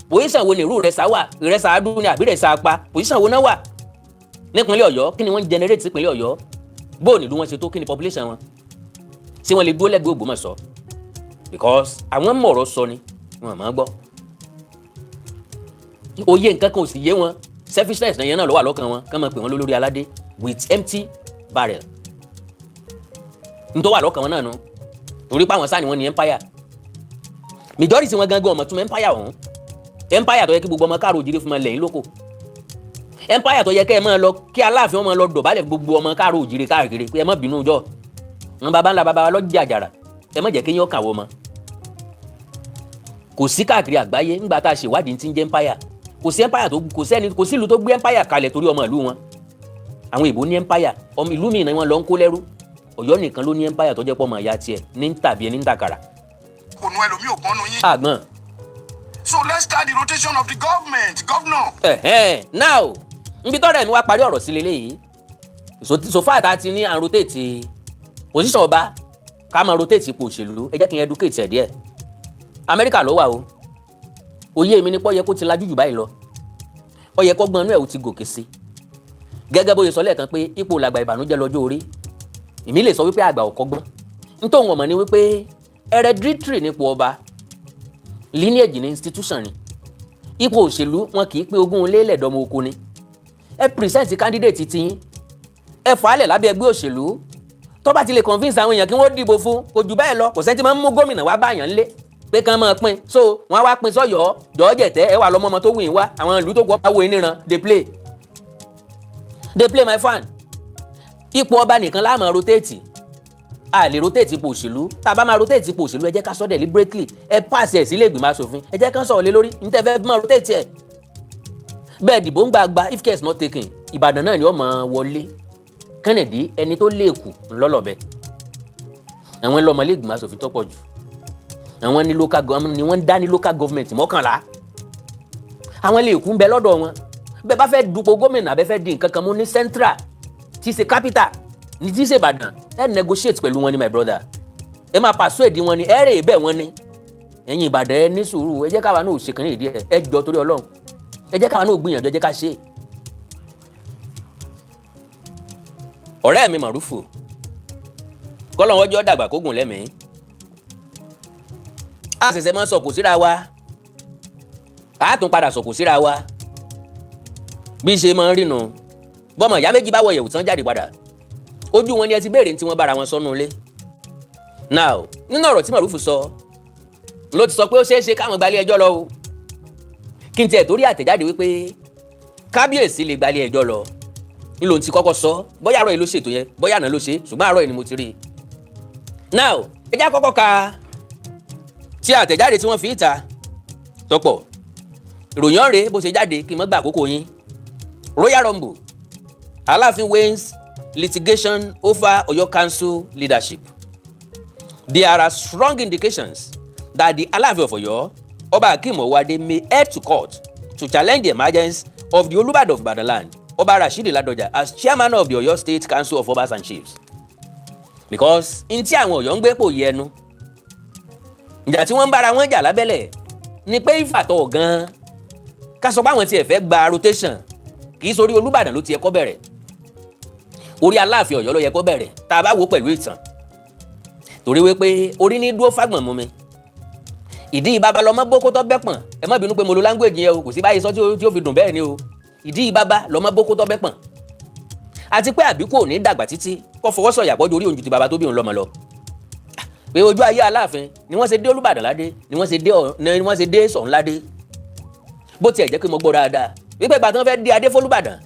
position wo ni ìlú Ìrẹsà wà Ìrẹsà Adú ni àbí Ìrẹsà Apá position wo náà wà nípínlẹ̀ Ọ̀yọ́ kí ni wọ́n generate sípínlẹ̀ Ọ̀yọ́ bóò nílùú wọn ṣe tó kí ni population wọn tí wọ́n lè dúró lẹ́gbẹ̀ẹ́ Ògbómọ̀ṣọ́ because àwọn mọ̀rọ̀ sọ ni wọn máa gbọ́ òye nǹkan kan ò sì yé wọn selfishness yẹn náà ló wà lọ́kàn wọn kán máa pè wọ́n lólórí aládé with empty barrel nítorí wà lọ́kàn wọn náà nu torí pé àwọn sáà ni wọ́n ní empire majority wọn gangan ọmọ tún empire ọ̀hún empire tó yẹ kí gbogbo ọmọ káàró òjìrè fún ọmọ lẹ́yìn lóko empire tó yẹ kẹ́ ẹ máa lọ kí Aláàfin wọn máa lọ dọ̀bálẹ̀ gbogbo ọmọ káàró òjìrè káàkiri pé ẹ má bínú jọ wọn baba ńlá baba wa lọ́jọ́ àjàrà ẹ má jẹ́ kéèyàn kàwọ́ ọmọ kò sí káàkiri àgbáyé ńgbà tá a ṣèwádìí tí ń jẹ́ empire kò sí empire tó kò sí ìlú tó gbé empire kalẹ̀ torí ọmọ ìlú wọn àwọn ìbò ní empire ọmọ ìlú mìíràn wọn lọ ń kó lẹ́rú Ọ̀yọ́ nìkan ló ní empire tó jẹ́ pọ̀ mọ́ ìyá tiẹ̀ ní ń tàbí ẹni ń tàkàrà. kò nu ẹlòmíì ò pọ́nú yín. àgbọn. so let's start the rotation of the governor. Now nbí tọ́rẹ̀ mi wá parí ọ̀rọ̀ sí leléyìí sofa àti ti ní à ń rotate position ọba ká máa rotate ipò òṣèlú ẹ jẹ́ kí n educate ẹ̀ díẹ̀ Amẹ́ríkà ló wà o òye mi ni pọ́ yẹ kó ti lajú jù báyìí lọ ó yẹ kó gbọ́n inú ẹ̀ ò ti gòkè sí gẹ́gẹ́ bó ṣe sọ lẹ́ẹ̀kan pé ipò làgbà ìbànújẹ́ lọ́jọ́ orí èmi lè sọ wípé àgbà ò kọ́gbọ́n nítorí wọn mọ̀ ni wípé hereditary nípò ọba lineage ní institution ni ipò òṣèlú wọn kì í pín ogún lélẹ̀dọ́mọ oko ni ẹ present candidate tiyín ẹ fàálẹ̀ lábẹ́ ẹgbẹ́ òṣèlú tó bá ti lè convince àwọn èèyàn kí wọ́n dìbò fún kò jù bẹ́ẹ̀ lọ kò sẹ́ni tí máa ń mú gómìnà wá báyàn lé pé kán máa pín so wọ́n á wá pín sọ́yọ́ jọ́ọ́jẹ̀tẹ́ ẹ wà lọ́mọ ọmọ tó wù yín wá àwọn ìlú tó kọ́ bá wo yín níran they play my fan ipò ọba nìkan la máa rotate a lè rotate ipò òṣèlú tá a bá máa rotate ipò òṣèlú ẹ jẹ́ ká sọ deliberately ẹ pass ẹ̀ sílé ìgbìmọ̀ asòfin ẹ jẹ́ ká sọ̀rọ̀ lé lórí ní tẹ́ fẹ́ máa rotate ẹ̀ bẹ́ẹ̀ dìbò ń gbàgbà if care is not taken Ìbàdàn náà ni ó máa wọlé Kennedy ẹni tó léèkù ńlọ́lọ́bẹ àwọn ẹlọ́mọlé ìgbìmọ̀ asòfin tó pọ̀ jù àwọn ní local government ni wọ́n dá ní local government 11 àwọn léèkù ń bẹ lọ́dọ̀ wọn bẹ́ẹ̀ bá fẹ́ dupò gómìnà bẹ́ẹ̀ fẹ́ di nǹkan kan mú ní central tí ṣe capital ní tí ṣe Ìbàdàn ẹ negotiate pẹ̀lú wọn ni my brother ẹ máa persuade wọn ni ẹ rè bẹ́ẹ̀ wọn ni ẹ̀yin Ìbàdàn ẹ ní sùúrù ẹ jẹ́ káwa náà ò ṣe kàn ní ìdí ẹ jọ torí Ọlọ́run ẹ jẹ́ káwa náà gbìyànjú ẹ jẹ́ ká ṣe. ọ̀rẹ́ mi Màrúfù kọ́lọ́ wọn jọ dàgbà kógùn lẹ́mìí a ṣẹ̀ṣẹ̀ máa sọ̀kò síra wa a tún padà sọ̀kò síra wa bí ṣe máa ń rìnnà bọ́mọ ìyá méjì bá wọ ìyẹ̀wù tán jáde padà ojú wọn ni ẹ ti béèrè tí wọ́n bára wọn sọ́nù ilé. now nínú ọ̀rọ̀ tí Màrúfù sọ ló ti sọ pé ó ṣeé ṣe káwọn gbalé ẹjọ́ lọ o kí n tiẹ̀ torí àtẹ̀jáde wípé kábíyèsí lè gbalé ẹjọ́ lọ nílò ti kọ́kọ́ sọ bóyá àárọ̀ yìí ló ṣètò yẹn bóyá àná ló ṣe ṣùgbọ́n àárọ̀ yìí ni mo ti rí i. now ẹ já kọ́kọ́ ka tí àtẹ̀jáde tí wọ́n fi ìta tọ́pọ̀ ìròyìn ọ̀rẹ́ bó ṣe jáde kí n má gba àkókò yín. Royal Rumble Alaafin wins litigation over Oyo Council leadership. There are strong indications that the Alaafin of Oyo, Oba Hakeem Owoade, may head to court to challenge the emergence of the Olubadan of Ibadan land, Oba Rashidi Ladoja, as chairman of the Oyo State Council of Obas and Chiefs. Because in tí àwọn Ọ̀yọ́ ń gbé pò yẹnu ìjà tí wọ́n ń bára wọn jà lábẹ́lẹ̀ ni pé ìfàtọ̀ gan-an ká sọ pé àwọn tiẹ̀ fẹ́ gba rotation kì í sórí Olúbàdàn ló ti yẹ kó bẹ̀rẹ̀ orí Aláàfin Ọ̀yọ́ ló yẹ kó bẹ̀rẹ̀ tá a bá wò pẹ̀lú ìtàn torí wípé orí ní dúró fágbọ̀n mú mi ìdí bàbá lọmọ bókó tó bẹ́pọ̀n ẹ má bínú pé mo lo language yẹn o kò sí báyìí sọ tí ó fi dùn bẹ́ẹ̀ ni o ìdí bàbá lọmọ bókó tó bẹ́pọ̀n àti pé àbíkú ò ní dàgbà títí kó fọwọ́ sọ̀yà pọ́jú orí òun ju ti bàbá tó bí òun lọ́mọ lọ pé ojú ayé Aláàfin ni wọ́n ṣe dé Olúbàdàn ládé ni wọ́n ṣe dé Ṣọ̀ún ládé bó tiẹ̀ jẹ́ pé mo gbọ́ dáadáa wípé ìgbà tí wọ́n fẹ́ dé adé f'Olúbàdàn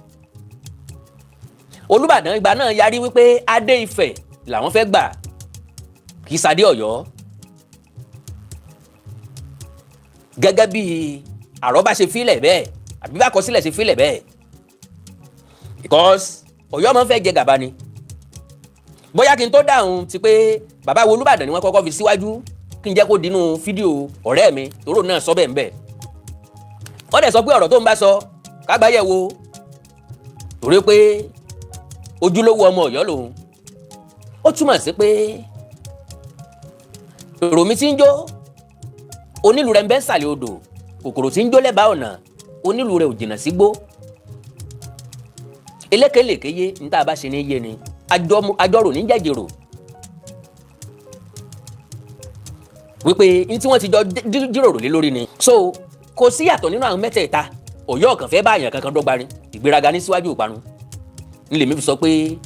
Olúbàdàn ìgbà náà yarí wípé adé Ifẹ̀ làwọn fẹ́ gbà kì í sadé Ọ̀yọ́ gẹ́gẹ́ bí àrọ́bá ṣe fílẹ̀ bẹ́ẹ̀ àbí bá kọ sílẹ̀ ṣe fílẹ̀ bẹ́ẹ̀ because Ọ̀yọ́ máa ń fẹ́ jẹ gàba ni bóyá kí n tó dáhùn ti pé bàbá wo Olúbàdàn ni wọ́n kọ́kọ́ fi síwájú kí n jẹ́ kó dínú fídíò ọ̀rẹ́ mi tòró náà sọ bẹ́ẹ̀ ń bẹ́ẹ̀ wọ́n dẹ̀ sọ pé ọ̀rọ̀ tó ń bá sọ kágbáyẹ̀ wo torí pé ojúlówó ọmọ Ọ̀yọ́ lòun ó túmọ̀ sí pé èrò mi ti ń jó onílù rẹ̀ ń bẹ́ sàlẹ̀ odò kòkòrò tí ń jó lẹ́bàá ọ̀nà onílù rẹ̀ ò jìnnà sígbó elékelèkéyé ní tá a bá ṣe ní yé ni àjọrò ní jẹjẹrò wípé ní tí wọ́n ti jọ jíròrò lé lórí ni. So kò sí yàtọ̀ nínú àwọn mẹ́tẹ̀ẹ̀ta. Ọ̀yọ́ kan fẹ́ bá àyàn kankan dọ́gba ni, ìgbéraga ní síwájú ìparun. Nílé mi fi sọ pé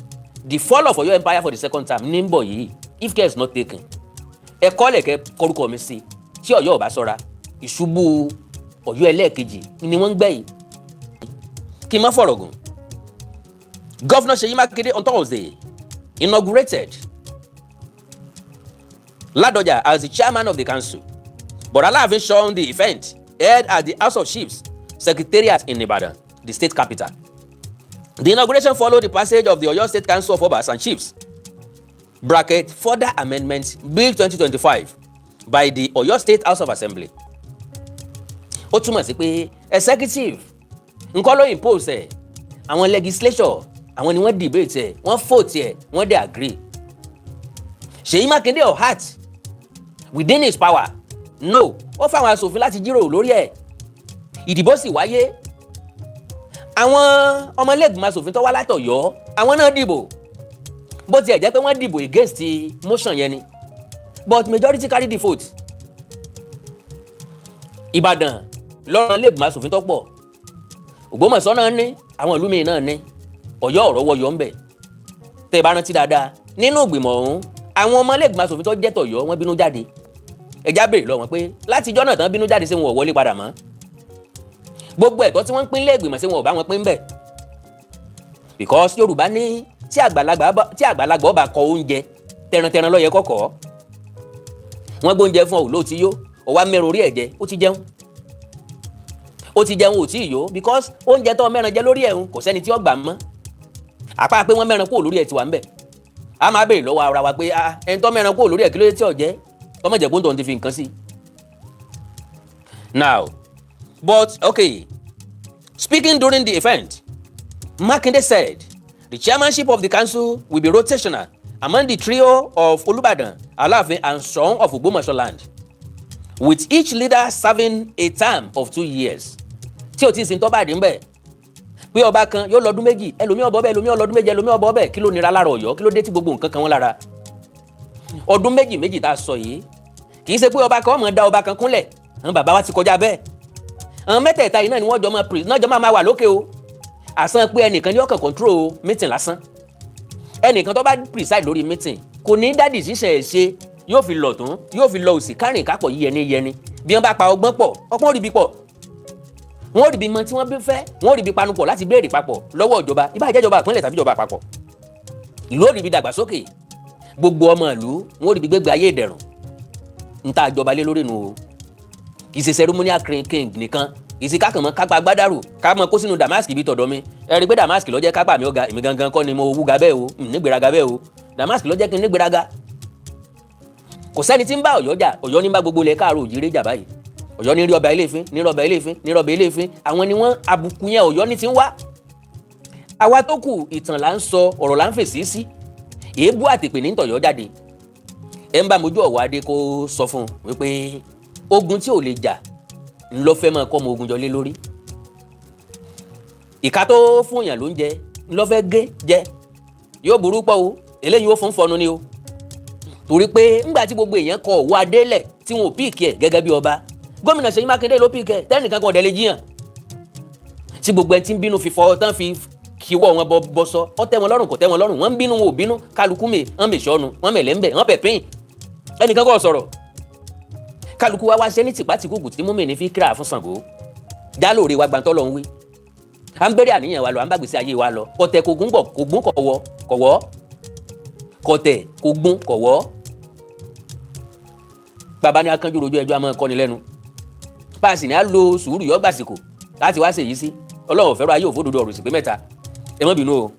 the fall of Ọ̀yọ́ empire for the second time ní ń bọ̀ yìí if care is not taken. Ẹ kọ́lẹ̀ kẹ́ kọ́rúkọ mi sí tí Ọ̀yọ́ ò bá ṣọ́ra ìṣubú Ọ̀yọ́ ẹlẹ́ẹ̀kejì ni wọ́n ń gbẹ̀yìn. Kí n má fọ̀rọ̀ gùn. Governor Seyi Makinde on Thursday inaugurated Ladoja as the chairman of the council, but Alaafin shunned the event held at the House of Chiefs Secretariat in Ibadan, the state capital. The inauguration followed the passage of the Oyo State Council of Obas and Chiefs (Further Amendment Bill 2025) by the Oyo State House of Assembly. Ó túmọ̀ sí pé executive nǹkan ló impose ẹ̀, àwọn legislature àwọn ni wọ́n debate ẹ̀, wọ́n vote ẹ̀, wọ́n dey agree. Seyi Makinde or heart within his power no, ó fáwọn aṣòfin láti jíròrò lórí ẹ̀. Ìdìbò sì wáyé. Àwọn ọmọlẹ́gbìmọ̀ aṣòfin tó wá láti Ọ̀yọ́ àwọn náà dìbò, bó tiẹ̀ jẹ́ pé wọ́n dìbò against motion yẹn ni, but majority carry the vote. Ìbàdàn lọ́rọ̀ lẹ́gbìmọ̀ aṣòfin tó pọ̀, Ògbómọ̀ṣọ́ náà ní, àwọn ìlú míì náà ní, Ọ̀yọ́ ọ̀rọ̀ wọ̀yọ́ ń bẹ̀. Tẹ́ ẹ bá rántí dáadáa nínú ìgbìmọ̀ ọ̀hún àwọn ọmọlẹ́gbìmọ̀ aṣòfin tó jẹ́ tọ̀yọ́ wọ́n bínú jáde. Ẹja béèrè lọ́wọ́ pé látijọ́ náà tán bínú jáde sí wọn ò wọlé padà mọ́. Gbogbo ẹ̀tọ́ tí wọ́n ń pín lẹ́gbìmọ̀ sí wọn ò bá wọn pín bẹ̀. Because Yorùbá ní tí àgbàlagbà ọba kọ oúnjẹ tẹrantẹran ló yẹ kọ́kọ́. Wọ́n gbóúnjẹ fún ọ lóòtí yó, ó wá mẹ́rin orí ẹ̀ jẹ, ó ti jẹun. Ó ti jẹun ò tí ì yó because oúnjẹ tó mẹ́ran jẹ lórí ẹ̀hún kò sẹ́ni tí ó gbà mọ́. Àpá pé wọ́n mẹ́ran kúrò lórí ẹ̀ ti wà ń bẹ̀. A máa béèrè lọ́wọ́ ara wa pé ẹni tó mẹ́ran kúrò lórí ẹ̀ kí ló dé tí ò jẹ́ tọ́mọ̀ jẹ́ gbóńtò ti fi nǹkan sí. Now, but okay, speaking during the event, Makinde said the chairmanship of the council will be rotational among the trio of Olubadan, Alaafin and some of Ogbomoso land, with each leader serving a term of 2 years. Tí o ti sin tó bá dín bẹ́ẹ̀ pé ọba kan yóò lọ́dún méjì, ẹlòmíì ọbọ̀ bẹ́ẹ̀, ẹlòmíì ọlọ́dún méjì, ẹlòmíì ọbọ̀ bẹ́ẹ̀, kí ló nira lára Ọ̀yọ́, kí ló dé tí gbogbo nǹkan kan wọn lára. Ọdún méjì tá a sọ yìí kì í ṣe pé ọba kan ọmọ dá ọba kan kúnlẹ̀, àwọn bàbá wa ti kọjá bẹ́ẹ̀. Àwọn mẹ́tẹ̀ẹ̀ta yìí náà ni wọ́n jọ máa wà lókè o. Àsan pé ẹnìkan ní ọkàn control meeting lásán. Ẹnìkan tó bá preside lórí meeting kò ní dá decision ẹ̀ ṣe, yóò fi lọ tún, yóò fi lọ òsì kárìn kápọ̀ yẹni. Bí wọ́n bá pa ọgbọ́n pọ̀, ọpọ́n ò rí bí pọ̀. Wọ́n ò rí bí mọ tí wọ́n bí fẹ́, wọ́n ò rí bí panupọ̀ láti béèrè papọ̀ lọ́wọ́ ìjọba, ìbá jẹ́ ìjọba ìpínlẹ̀ tàbí ìjọba àpapọ̀. Ìlú ò rí bí dàgbàsókè, gbogbo ọmọ ìlú wọ́n ò rí bí gbégbé ayé ìdẹ̀rùn. Ń ta ìjọba lé lórí nu o. Kì í ṣe ceremonial king nìkan, kì í ṣe kákan mọ́ kápá gbádàrú, ká mọ́ kó sínú damask bí tọ̀dọ̀ mi. Ẹ rí pé damask ló jẹ́ kápá mi ó ga, èmi gangan kọ́ ni mo wú ga bẹ́ẹ̀ o, nígbéraga bẹ́ẹ̀ o. Damask ló jẹ́ kí n nígbéraga. Kò sẹ́ni tí ń bá Ọ̀yọ́ jà, Ọ̀yọ́ ní bá gbogbo ilẹ̀ Káàárọ̀ Oòjíire jà báyìí. Ọ̀yọ́ ní rí ọba Iléfín, ní rọba Iléfín, ní rọba Iléfín, àwọn ni wọ́n àbùkù yẹn Ọ̀yọ́ ní ti ń wá. Àwa tó kù ìtàn là ń sọ, ọ̀rọ̀ là ń fèsì sí. Èébú àtèpè ní tọ̀yọ́ jáde. Ẹ ń bá mojú Ọ̀wáde kó sọ fún wípé ogun tí ò lè jà ńlọ fẹ́ máa kọ́ ọmọ ogun jọ lé lórí. Ìka tó fún èèyàn lóúnjẹ ńlọ fẹ́ gé jẹ. Yóò burú pọ̀ o, eléyìí ó fún fọnu ni o. Torí pé ńgbà tí gbogbo èèyàn kọ Owoade lẹ̀ tí wọn ò píìkì ẹ̀ gẹ́gẹ́ bí ọba, gómìnà Seyi Makinde ló píìkì ẹ̀ tẹ́nìkan kan ọ̀dẹ̀ lè jiyàn. Tí gbogbo ẹ̀ tí ń bínú fífọ́ tán fi kíwọ́ wọn bọ́ sọ, ó tẹ́ wọn lọ́rùn kò tẹ́ wọn lọ́rùn, wọ́n ń bínú wọn ò bínú, kálukú wọ́n mèsọ́nu, wọ́n mẹ̀lẹ́ ń bẹ̀, wọ́n pẹ̀pín. Ẹnìkan kò sọ̀rọ̀. Kálukú wa ṣe ní tìpátìkùkù tí mú mi ní fi kíra fún Ṣàngó. Jálòrè wa gbàǹtọ́ lọ ń wí. À ń bẹ̀rẹ̀ àníyàn wa lọ, à ń bàgbèsè ayé wa lọ. Kọ̀tẹ̀ kò gún kọ̀wọ́. Kọ̀tẹ̀ kò gún kọ̀wọ́. Bàbá ní akánjú rojú ẹjọ́ àmọ́ kọ́ni lẹ́nu. Páàsì ni a lo sùúrù yọ gbàsìkò láti wá ṣèyí sí. Ọlọ́run fẹ́ràn ayé òfódodo ọ̀rọ̀ sì pé mẹ́ta. Ẹ má bínú o.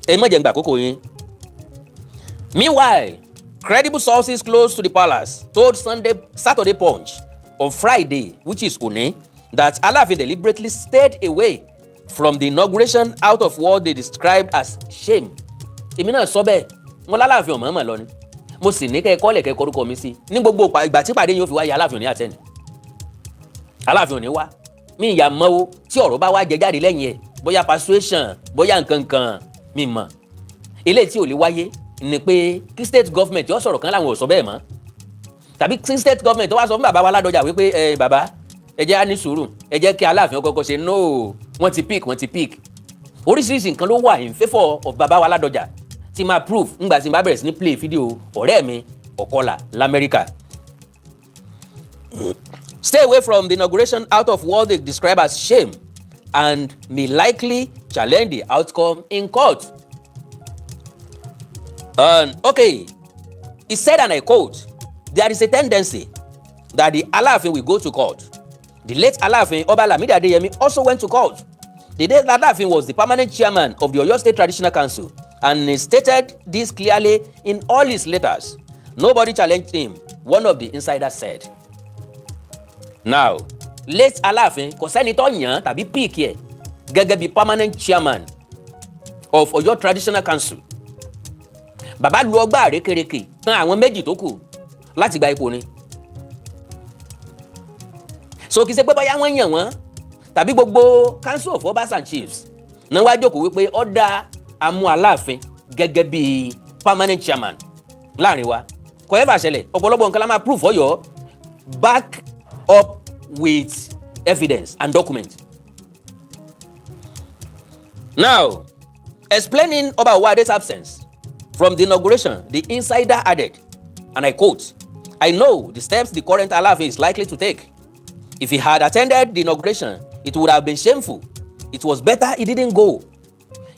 Ẹ má jẹ́ ń gbà àkókò yín. Meanwhile, credible sources close to the palace told Saturday Punch on Friday, which is Oni, that Alaafin deliberately stayed away from the inauguration out of what they described as shame. Èmi náà sọ bẹ́ẹ̀, wọ́n l'Alaafin ọ̀mọ̀ ọ̀mọ̀ lọ ni. Mo sì ní kẹ́ ẹ kọ́lẹ̀ kẹ́ korúkọ mi sí. Ní gbogbo ìgbà tí pàdé yóò fi wáyé Alaafin ò ní àtẹ́ni. Alaafin ò ní wá. Mi ìyá mọ́wó tí ọ̀rọ̀ bá wá jẹ jáde lẹ́yìn ẹ̀, bóyá persuasion, bóyá nǹkan mi mọ̀. Eléyìí tí ò lè wáyé ni pé kí state government yóò sọ̀rọ̀ kan láwọn ò sọ bẹ́ẹ̀ mọ́. tàbí state government tó wá sọ fún bàbá wa Ládọjà wípé bàbá ẹ jẹ́ á ní sùúrù ẹ jẹ́ kí Aláàfin kọ́kọ́ ṣe no wọ́n ti pick oríṣiríṣi nǹkan ló wà in favour of bàbá wa Ládọjà tí máa prove ńgbà tí n bá bẹ̀rẹ̀ sí ní play fídíò ọ̀rẹ́ mi Ọ̀kọlà l'Amẹ́ríkà. Stay away from the inauguration out of what they describe as shame and may likely challenge the outcome in court. Okay, he said, and I quote, "There is a tendency that the Alaafin will go to court. The late Alaafin Oba Lamidi Adeyemi also went to court. The late Alaafin was the permanent chairman of the Oyo State Traditional Council and he stated this clearly in all his letters. Nobody challenged him," one of the insiders said. Now, late Alaafin kò sẹ́ni tó yàn tàbí píìkì ẹ̀ gẹ́gẹ́ bí permanent chairman of Oyo Traditional Council. Bàbá lu ọgbà àrékèrèkè tán àwọn méjì tó kù láti gba ipò ni. So kì í ṣe pé bóyá wọ́n yàn wọ́n tàbí gbogbo council of obas and chiefs náà wá jókòó wípé ó dá amú Aláàfin gẹ́gẹ́ bí permanent chairman láàrin wa. Kò ẹ́ fàṣẹlẹ̀ ọ̀pọ̀lọpọ̀ nǹkan la máa prove ọ̀yọ́ back up with evidence and document. Now, explaining Oba Owoade's absence from the inauguration, the insider added, and I quote, "I know the steps the current Alaafin is likely to take. If he had attended the inauguration, it would have been shameful. It was better he didn't go.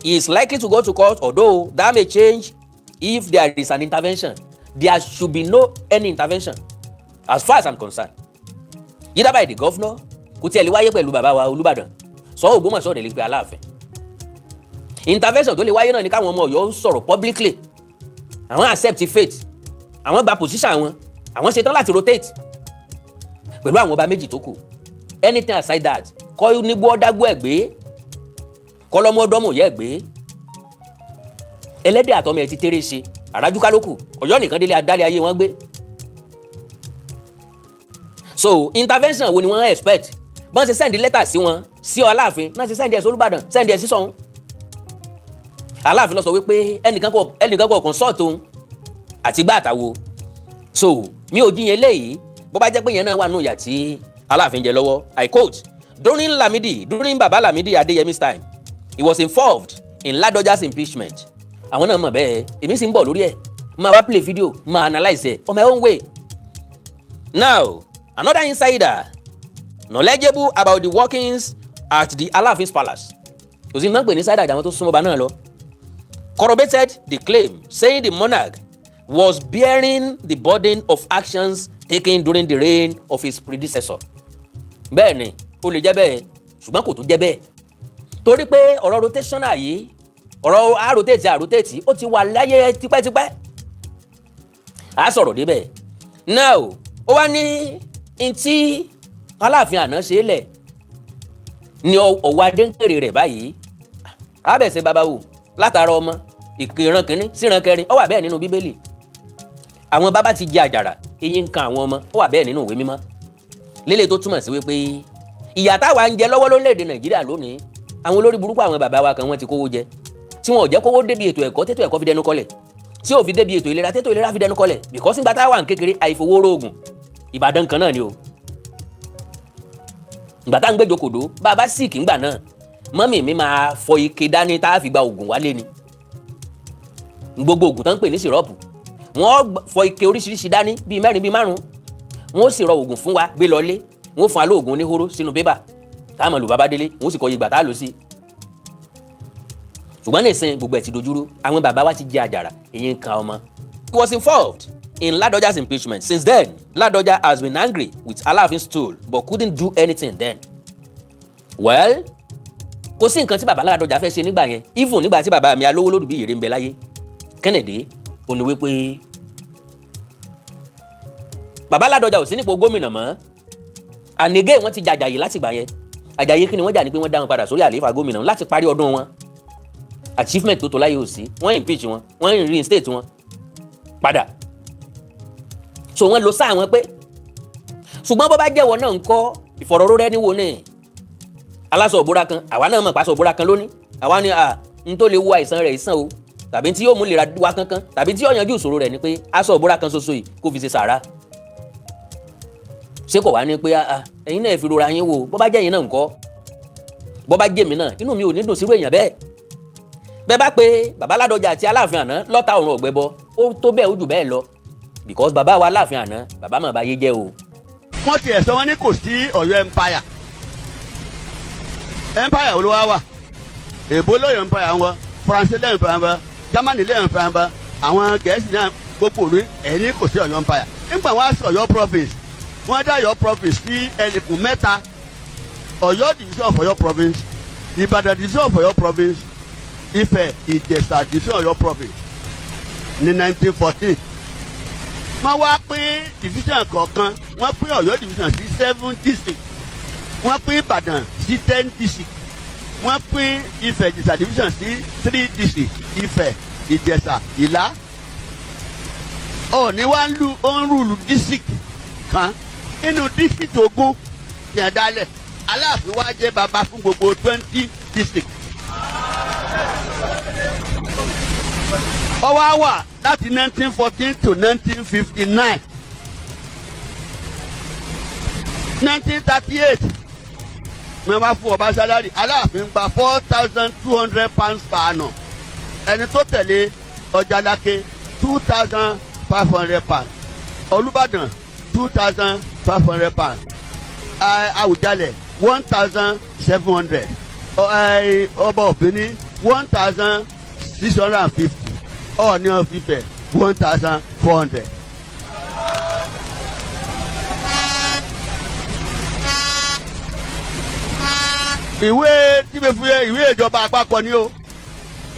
He is likely to go to court, although that may change if there is an intervention. There should be no any intervention, as far as I'm concerned. Either by the governor, kò tiẹ̀ lè wáyé pẹ̀lú bàbá wa Olúbàdàn, sọ Ògbómọ̀ṣọ́ rẹ̀ lè pe Aláàfin. Intervention tó lè wáyé náà ni káwọn ọmọ Ọ̀yọ́ sọ̀rọ̀ publicly. Àwọn accept fate, àwọn gba position wọn, àwọn ṣetán láti rotate pẹ̀lú àwọn ọba méjì tó kù. Anything aside that, kọ́ nígbó ọ̀dágbó ẹ̀gbé, kọ́ lọ́mọ ọdọ́mọ yẹ ẹ̀gbé. Ẹlẹ́dẹ̀ àtọmọ ẹ̀ ti tẹ́rẹ̀ ṣe, àrájúká ló kù, Ọ̀yọ́ nìkan délé adálẹ̀ ayé wọn gbé. So intervention wo ni wọ́n expect? Bọ́n ṣe send letter sí wọn, sí Aláàfin, náà ṣe send ẹ̀ sí Olúbàdàn, send ẹ̀ sí Ṣọ̀ún. Aláàfin lọ sọ wípé ẹnìkan kọ̀ consult òun àti gbá àtàwo. So mi ò jiyàn eléyìí bó bá jẹ́ pé yẹn náà wà nù ìyà tí Aláàfin jẹ lọ́wọ́. I quote, during Baba Lamidi Adeyemi's time, he was involved in Ladoja's impeachment. Àwọn náà mọ̀ bẹ́ẹ̀, èmi sì ń bọ̀ lórí ẹ̀, máa wá play video, máa analyse ẹ̀ on my own way. Now, another insider knowledgeable about the workings at the Alaafin's palace, kò sí náà pè ní insider àwọn tó súnmọ́ ọba náà lọ, corroborated the claim, saying the monarch was bearing the burden of actions taken during the reign of his predecessor. Bẹ́ẹ̀ ni, ó lè jẹ́ bẹ́ẹ̀, ṣùgbọ́n kò tún jẹ́ bẹ́ẹ̀. Torí pé ọ̀rọ̀ rotational yìí, ọ̀rọ̀ àròtẹ́tì, ó ti wà láyé tipẹ́tipẹ́. A sọ̀rọ̀ débẹ̀. Now, ó wá ní ntí Aláàfin àná ṣe é lẹ̀ ni Owoade ń kéré rẹ̀ báyìí. Abẹ̀sẹ̀ babawo látara ọmọ ìran kìíní síran kẹrin, ó wà bẹ́ẹ̀ nínú Bíbélì. Àwọn bàbá ti jẹ àjàrà, eyín ń kan àwọn ọmọ, ó wà bẹ́ẹ̀ nínú ìwé mímọ́. Lélẹ̀ tó túmọ̀ sí wípé ìyà táwa ń jẹ lọ́wọ́ lórílẹ̀‐èdè Nàìjíríà lónìí, àwọn olórí burúkú àwọn bàbá wa kan wọ́n ti kówó jẹ, tí wọn ò jẹ́ kówó débi ètò ẹ̀kọ́ tètò ẹ̀kọ́ fi dẹnu kọlẹ̀, tí ò fi débi ètò ìlera tètò ìlera fi dẹnu kọlẹ̀, because nígbà táwa ń kékeré àìfowóró oògùn, Ìbàdàn kan náà ni o. Ìgbà tá ń gbé jòkòdó, bàbá sick ńgbà náà, mọ́mì mi máa fọ ike dání tá a fi gba oògùn wálé ni. Gbogbo oògùn tán ń pè ní sìrọ́ọ̀pù, wọ́n fọ ike oríṣiríṣi dání bíi mẹ́rin bíi márùn-ún, wọ́n sì rọ oògùn fún wa gbé lọlé, wọ́n fún wa lóògùn oníhóró sínú pépà táwọn lù bàbá délé, wọ́n sì kọ iye ìgbà tá a lò sí. Ṣùgbọ́n nìsín gbogbo ẹ̀ ti dojúrú, àwọn bàbá wa ti jẹ àjàrà, èyí ń kan ọmọ. He was involved in Ladoja's impeachment. Since then, Ladoja has been angry with Alaafin's stool but couldn't do anything then. Well, kò sí nǹkan tí bàbá Ladoja fẹ́ ṣe nígbà yẹn, even nígbà tí bàbá mi alówó lódù bí ìrè ń bẹ láyé. Kennedy ó ní wípé bàbá Ladoja ò sí nípò gómìnà mọ́. Ànigé wọ́n ti jàjàyè láti gbà yẹn. Àjàyè kí ni wọ́n jà ní pé wọ́n dá wọn padà sórí àlééfà gómìnà láti parí ọdún wọn. Achievement tó láyé ò sí, wọ́n impeach wọn, wọ́n reinstate wọn padà. So wọ́n lo sáà wọn pé ṣùgbọ́n bó bá jẹ́wọ́ náà ń kọ́ ìfọ̀rọ̀rọ̀rẹ́niwò ní aláṣọ òbúra kan, àwa náà mọ̀ pàṣọ òbúra kan lónìí, àwa ni n tó lè wo àìsàn rẹ̀ ìsàn o, tàbí tí yóò mú lè ra wá kankan, tàbí tí yóò yanjú ìṣòro rẹ̀ ni pé aṣọ òbúra kan ṣoṣo yìí kó fi ṣe sàrà. ṣé kò wá ní pé ẹ̀yin náà fi rora yín wò bó bá jẹ́ yín náà ńkọ́ bó bá jẹ́ mi náà inú mi ò ní dùn sírú èèyàn bẹ́ẹ̀ bẹ́ẹ̀ bá pé bàbá Ládọjà àti Aláàfin àná lọ́ta ọ̀run ọ̀gbẹ́bọ ó tó bẹ́ẹ̀ ó jù bẹ́ẹ̀ lọ because bàbá wa Aláàfin àná bàbá mà bá yé jẹ́ o. wọ́n ti ẹ̀sọ́ wọn ní kò sí Ọ̀yọ́ empire wo ló wá wà èbó lóyè empire wọn faransé lẹ́yìn empire wọn germany lẹ́yìn empire wọn àwọn gẹ̀ẹ́sì náà gbogbo òru ẹ̀ní kò sí Ọ̀yọ́ empire nígbà wọn á sọ Ọ̀yọ́ province wọ́n dá Ọ̀yọ́ province sí ẹnìkùn mẹ́ta Ọ̀yọ́ division of Ọ̀yọ́ province Ìbàdàn division of Ọ̀yọ́ province Ifẹ̀ Ìjẹ̀ṣà division of Ọ̀yọ́ province ní 1914 wọ́n wá pín division kọ̀ọ̀kan wọ́n pín Ọ̀yọ́ division sí 7 districts wọ́n pín Ìbàdàn sí 10 districts wọ́n pín Ifẹ̀ Ìjẹ̀ṣà division sí 3 districts Ifẹ̀ Ìjẹ̀ṣà Ìlá Ọọ̀ni wá ń rúlu district kan nínú district ogún yẹn dálẹ̀ Aláàfin wá jẹ́ bàbá fún gbogbo 20 districts. Ó wá wà láti 1914 to 1959. 1938 wọ́n bá fún ọba sálárì Aláàfin gba £4,200 per annum ẹni tó tẹ̀lé Ọjàláké £2,500 Olúbàdàn £2,500 Àwùjalẹ̀ £1,700 ọba Òbíní £1,650 Ọọ̀ni of Ifẹ̀ £1,400. ìwé tí mo fi ìwé ìjọba àpapọ̀ ni o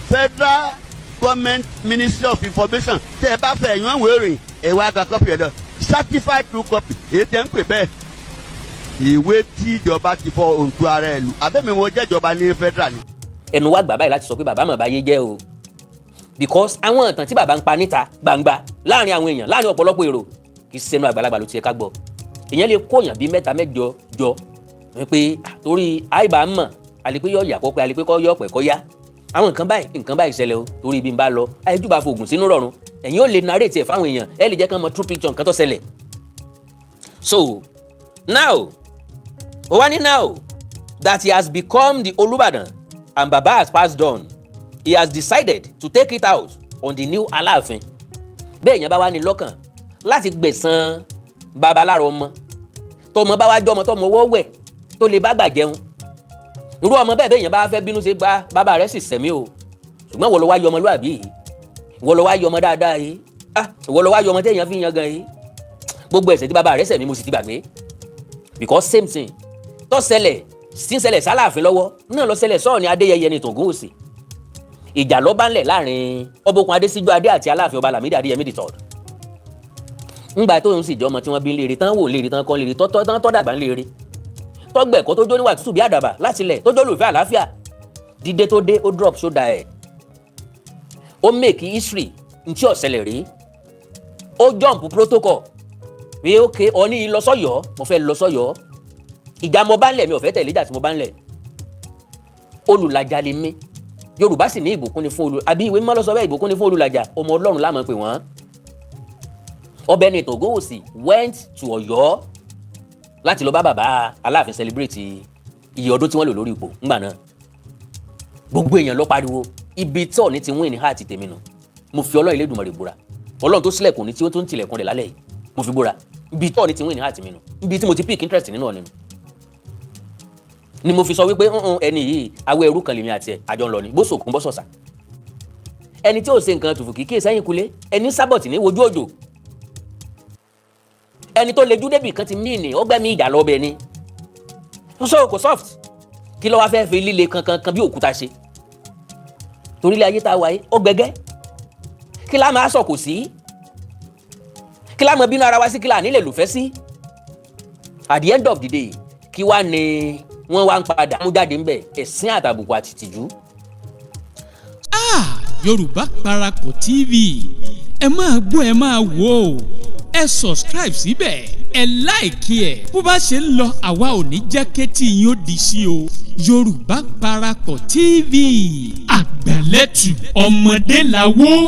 Federal Government Ministry of Information tẹ ẹ bá fẹ́ ẹ̀yàn ìwé ìròyìn ẹ̀wá àgbà copy ẹ̀dọ̀ certified true copy èyí tẹ́ ń pè bẹ́ẹ̀ ìwé tí ìjọba ti fọ òǹtú ara ẹ̀ lù abẹ́mi wọn jẹ́ ìjọba ní federal ni. ẹnu wa gbà báyìí láti sọ pé bàbá mà bá yé jẹ́ o because àwọn ìtàn tí bàbá ń pa níta gbangba láàrin àwọn èèyàn láàrin ọ̀pọ̀lọpọ̀ èrò kì í ṣẹnu àgbàlagbà ló ti yẹ ká gbọ́ èèyàn lè kóyàn bíi 3 4 jọ wípé torí àìbá mọ̀ àlepé yọ ìyà kọ́pẹ́ àlepé kọ́ yọ ọ̀pẹ̀ kọ́ yá àwọn nǹkan báyìí ṣẹlẹ̀ o torí ibi ń bá lọ àìjúbà fògùn sínú rọrùn ẹ̀yin ò lè narrate ẹ̀ fáwọn èèyàn ẹ lè jẹ́ kán mọ true picture nǹkan tó ṣẹlẹ̀. So now Owani now that he has become the Olubadan and Baba has passed on he has decided to take it out on the new Alaafin bẹ́ẹ̀ yẹn bá wá ní lọ́kàn láti gbẹ̀san baba lára ọmọ tọmọ bá wá jọ ọmọ tọmọ wọ́ wẹ̀ tó lè bá gbà jẹun irú ọmọ bẹ́ẹ̀ yẹn bá fẹ́ bínú ṣe gba bàbá rẹ̀ sì sẹ̀mí o ṣùgbọ́n wọ́n lọ wá yọ ọmọ lóàbí yìí wọ́n lọ wá yọ ọmọ dáadáa yìí wọ́n lọ wá yọ ọmọ téèyàn fi yan gan yìí gbogbo ẹ̀ṣẹ̀ tí bàbá rẹ̀ sẹ̀mí mo sì ti gbàgbé because same thing tó ṣẹlẹ̀ sí ṣẹlẹ̀ sálàáfin lọ́wọ́ náà lọ ṣẹlẹ̀ sọ́ọ̀ ní Adéyẹyẹ ní Tògún Òsì ìjà ló bá ń lẹ̀ láàrin Ọbọ̀kun Adésíjú Adé àti Aláàfin Ọba Lámídì Adéyẹmí III ńgbà tó ń sì jọ ọmọ tí wọ́n bí ń léèrè tán wò ń léèrè tán kọ́ ń léèrè tọ́ dàgbà ń léèrè tọ́gbẹ̀kọ́ tó jó níwà tútù bí àdàbà láti ilẹ̀ tó jó lùfẹ́ àlàáfíà dídé tó dé ó drop ṣódà ẹ̀ ó make history ntí ó ṣẹlẹ̀ rí ó jump protocol pé ok Ọọ̀ni lọ sọ́yọ́ mo fẹ́ lọ sọ́yọ́ ìjà mo bá ń lẹ̀ mi ò fẹ́ tẹ̀lé ìjà tí mo bá ń lẹ̀ olùlàjà lè mí Yorùbá sì ní ìbùkún ni fún àbí ìwé mímọ́ ló sọ bẹ́ẹ̀ ìbùkún ni fún olùlàjà ọmọ Ọlọ́run la máa pè wọ́n ọbẹ̀ ní Tògún Òsì went to Ọ̀yọ́ láti lọ bá bàbá Aláàfin celebrate iye ọdún tí wọ́n lò lórí ipò ńgbà náà gbogbo èèyàn ló pariwo ibi tí Ọọ̀ni ti win ní heart tèmi nù mo fi Ọlọ́run Elédùmarè búra Ọlọ́run tó sílẹ̀kùn ní tí ó tó ń tilẹ̀kùn rẹ̀ lálẹ́ yìí mo fi búra ibi tí Ọọ̀ni ti win ní heart mi nù ibi tí mo ti pick interest nínú Ọọ̀ni nù ni mo fi sọ wípé ẹni yìí awọ ẹrú kan lèmi àti ẹ àjọ ń lọ ni bó sòkun bó sọ̀sà ẹni tí ò ṣe nǹkan tùfù kìí sẹ́yìn kulé ẹni sábọ̀tì ní wojú òjò ẹni tó lejú débì kan ti míìnì ó gbẹ́mí ìjà lọ́bẹ̀ ni so kò soft kí ló wá fẹ́ fi líle kankan bí òkúta ṣe torílẹ̀ ayé tá a wáyé ó gbẹgẹ́ kí lá máa sọ kò sí kí lá mọ bínú ara wa sí kí lá nílẹ̀ lùfẹ́ sí at the end of the day kí wá ní wọ́n wá ń padà mú jáde ńbẹ̀ ẹ̀sìn àtàbùkù àti tìjú. Yorùbá Parapọ̀ TV ẹ máa gbọ́ ẹ máa wò ó ẹ subscribe síbẹ̀ ẹ láìkí ẹ̀ bó bá ṣe ń lọ àwa ò ní jẹ́ kétí yín ó di sí o Yorùbá Parapọ̀ TV àgbàlẹ́tù ọmọdé làwọ̀.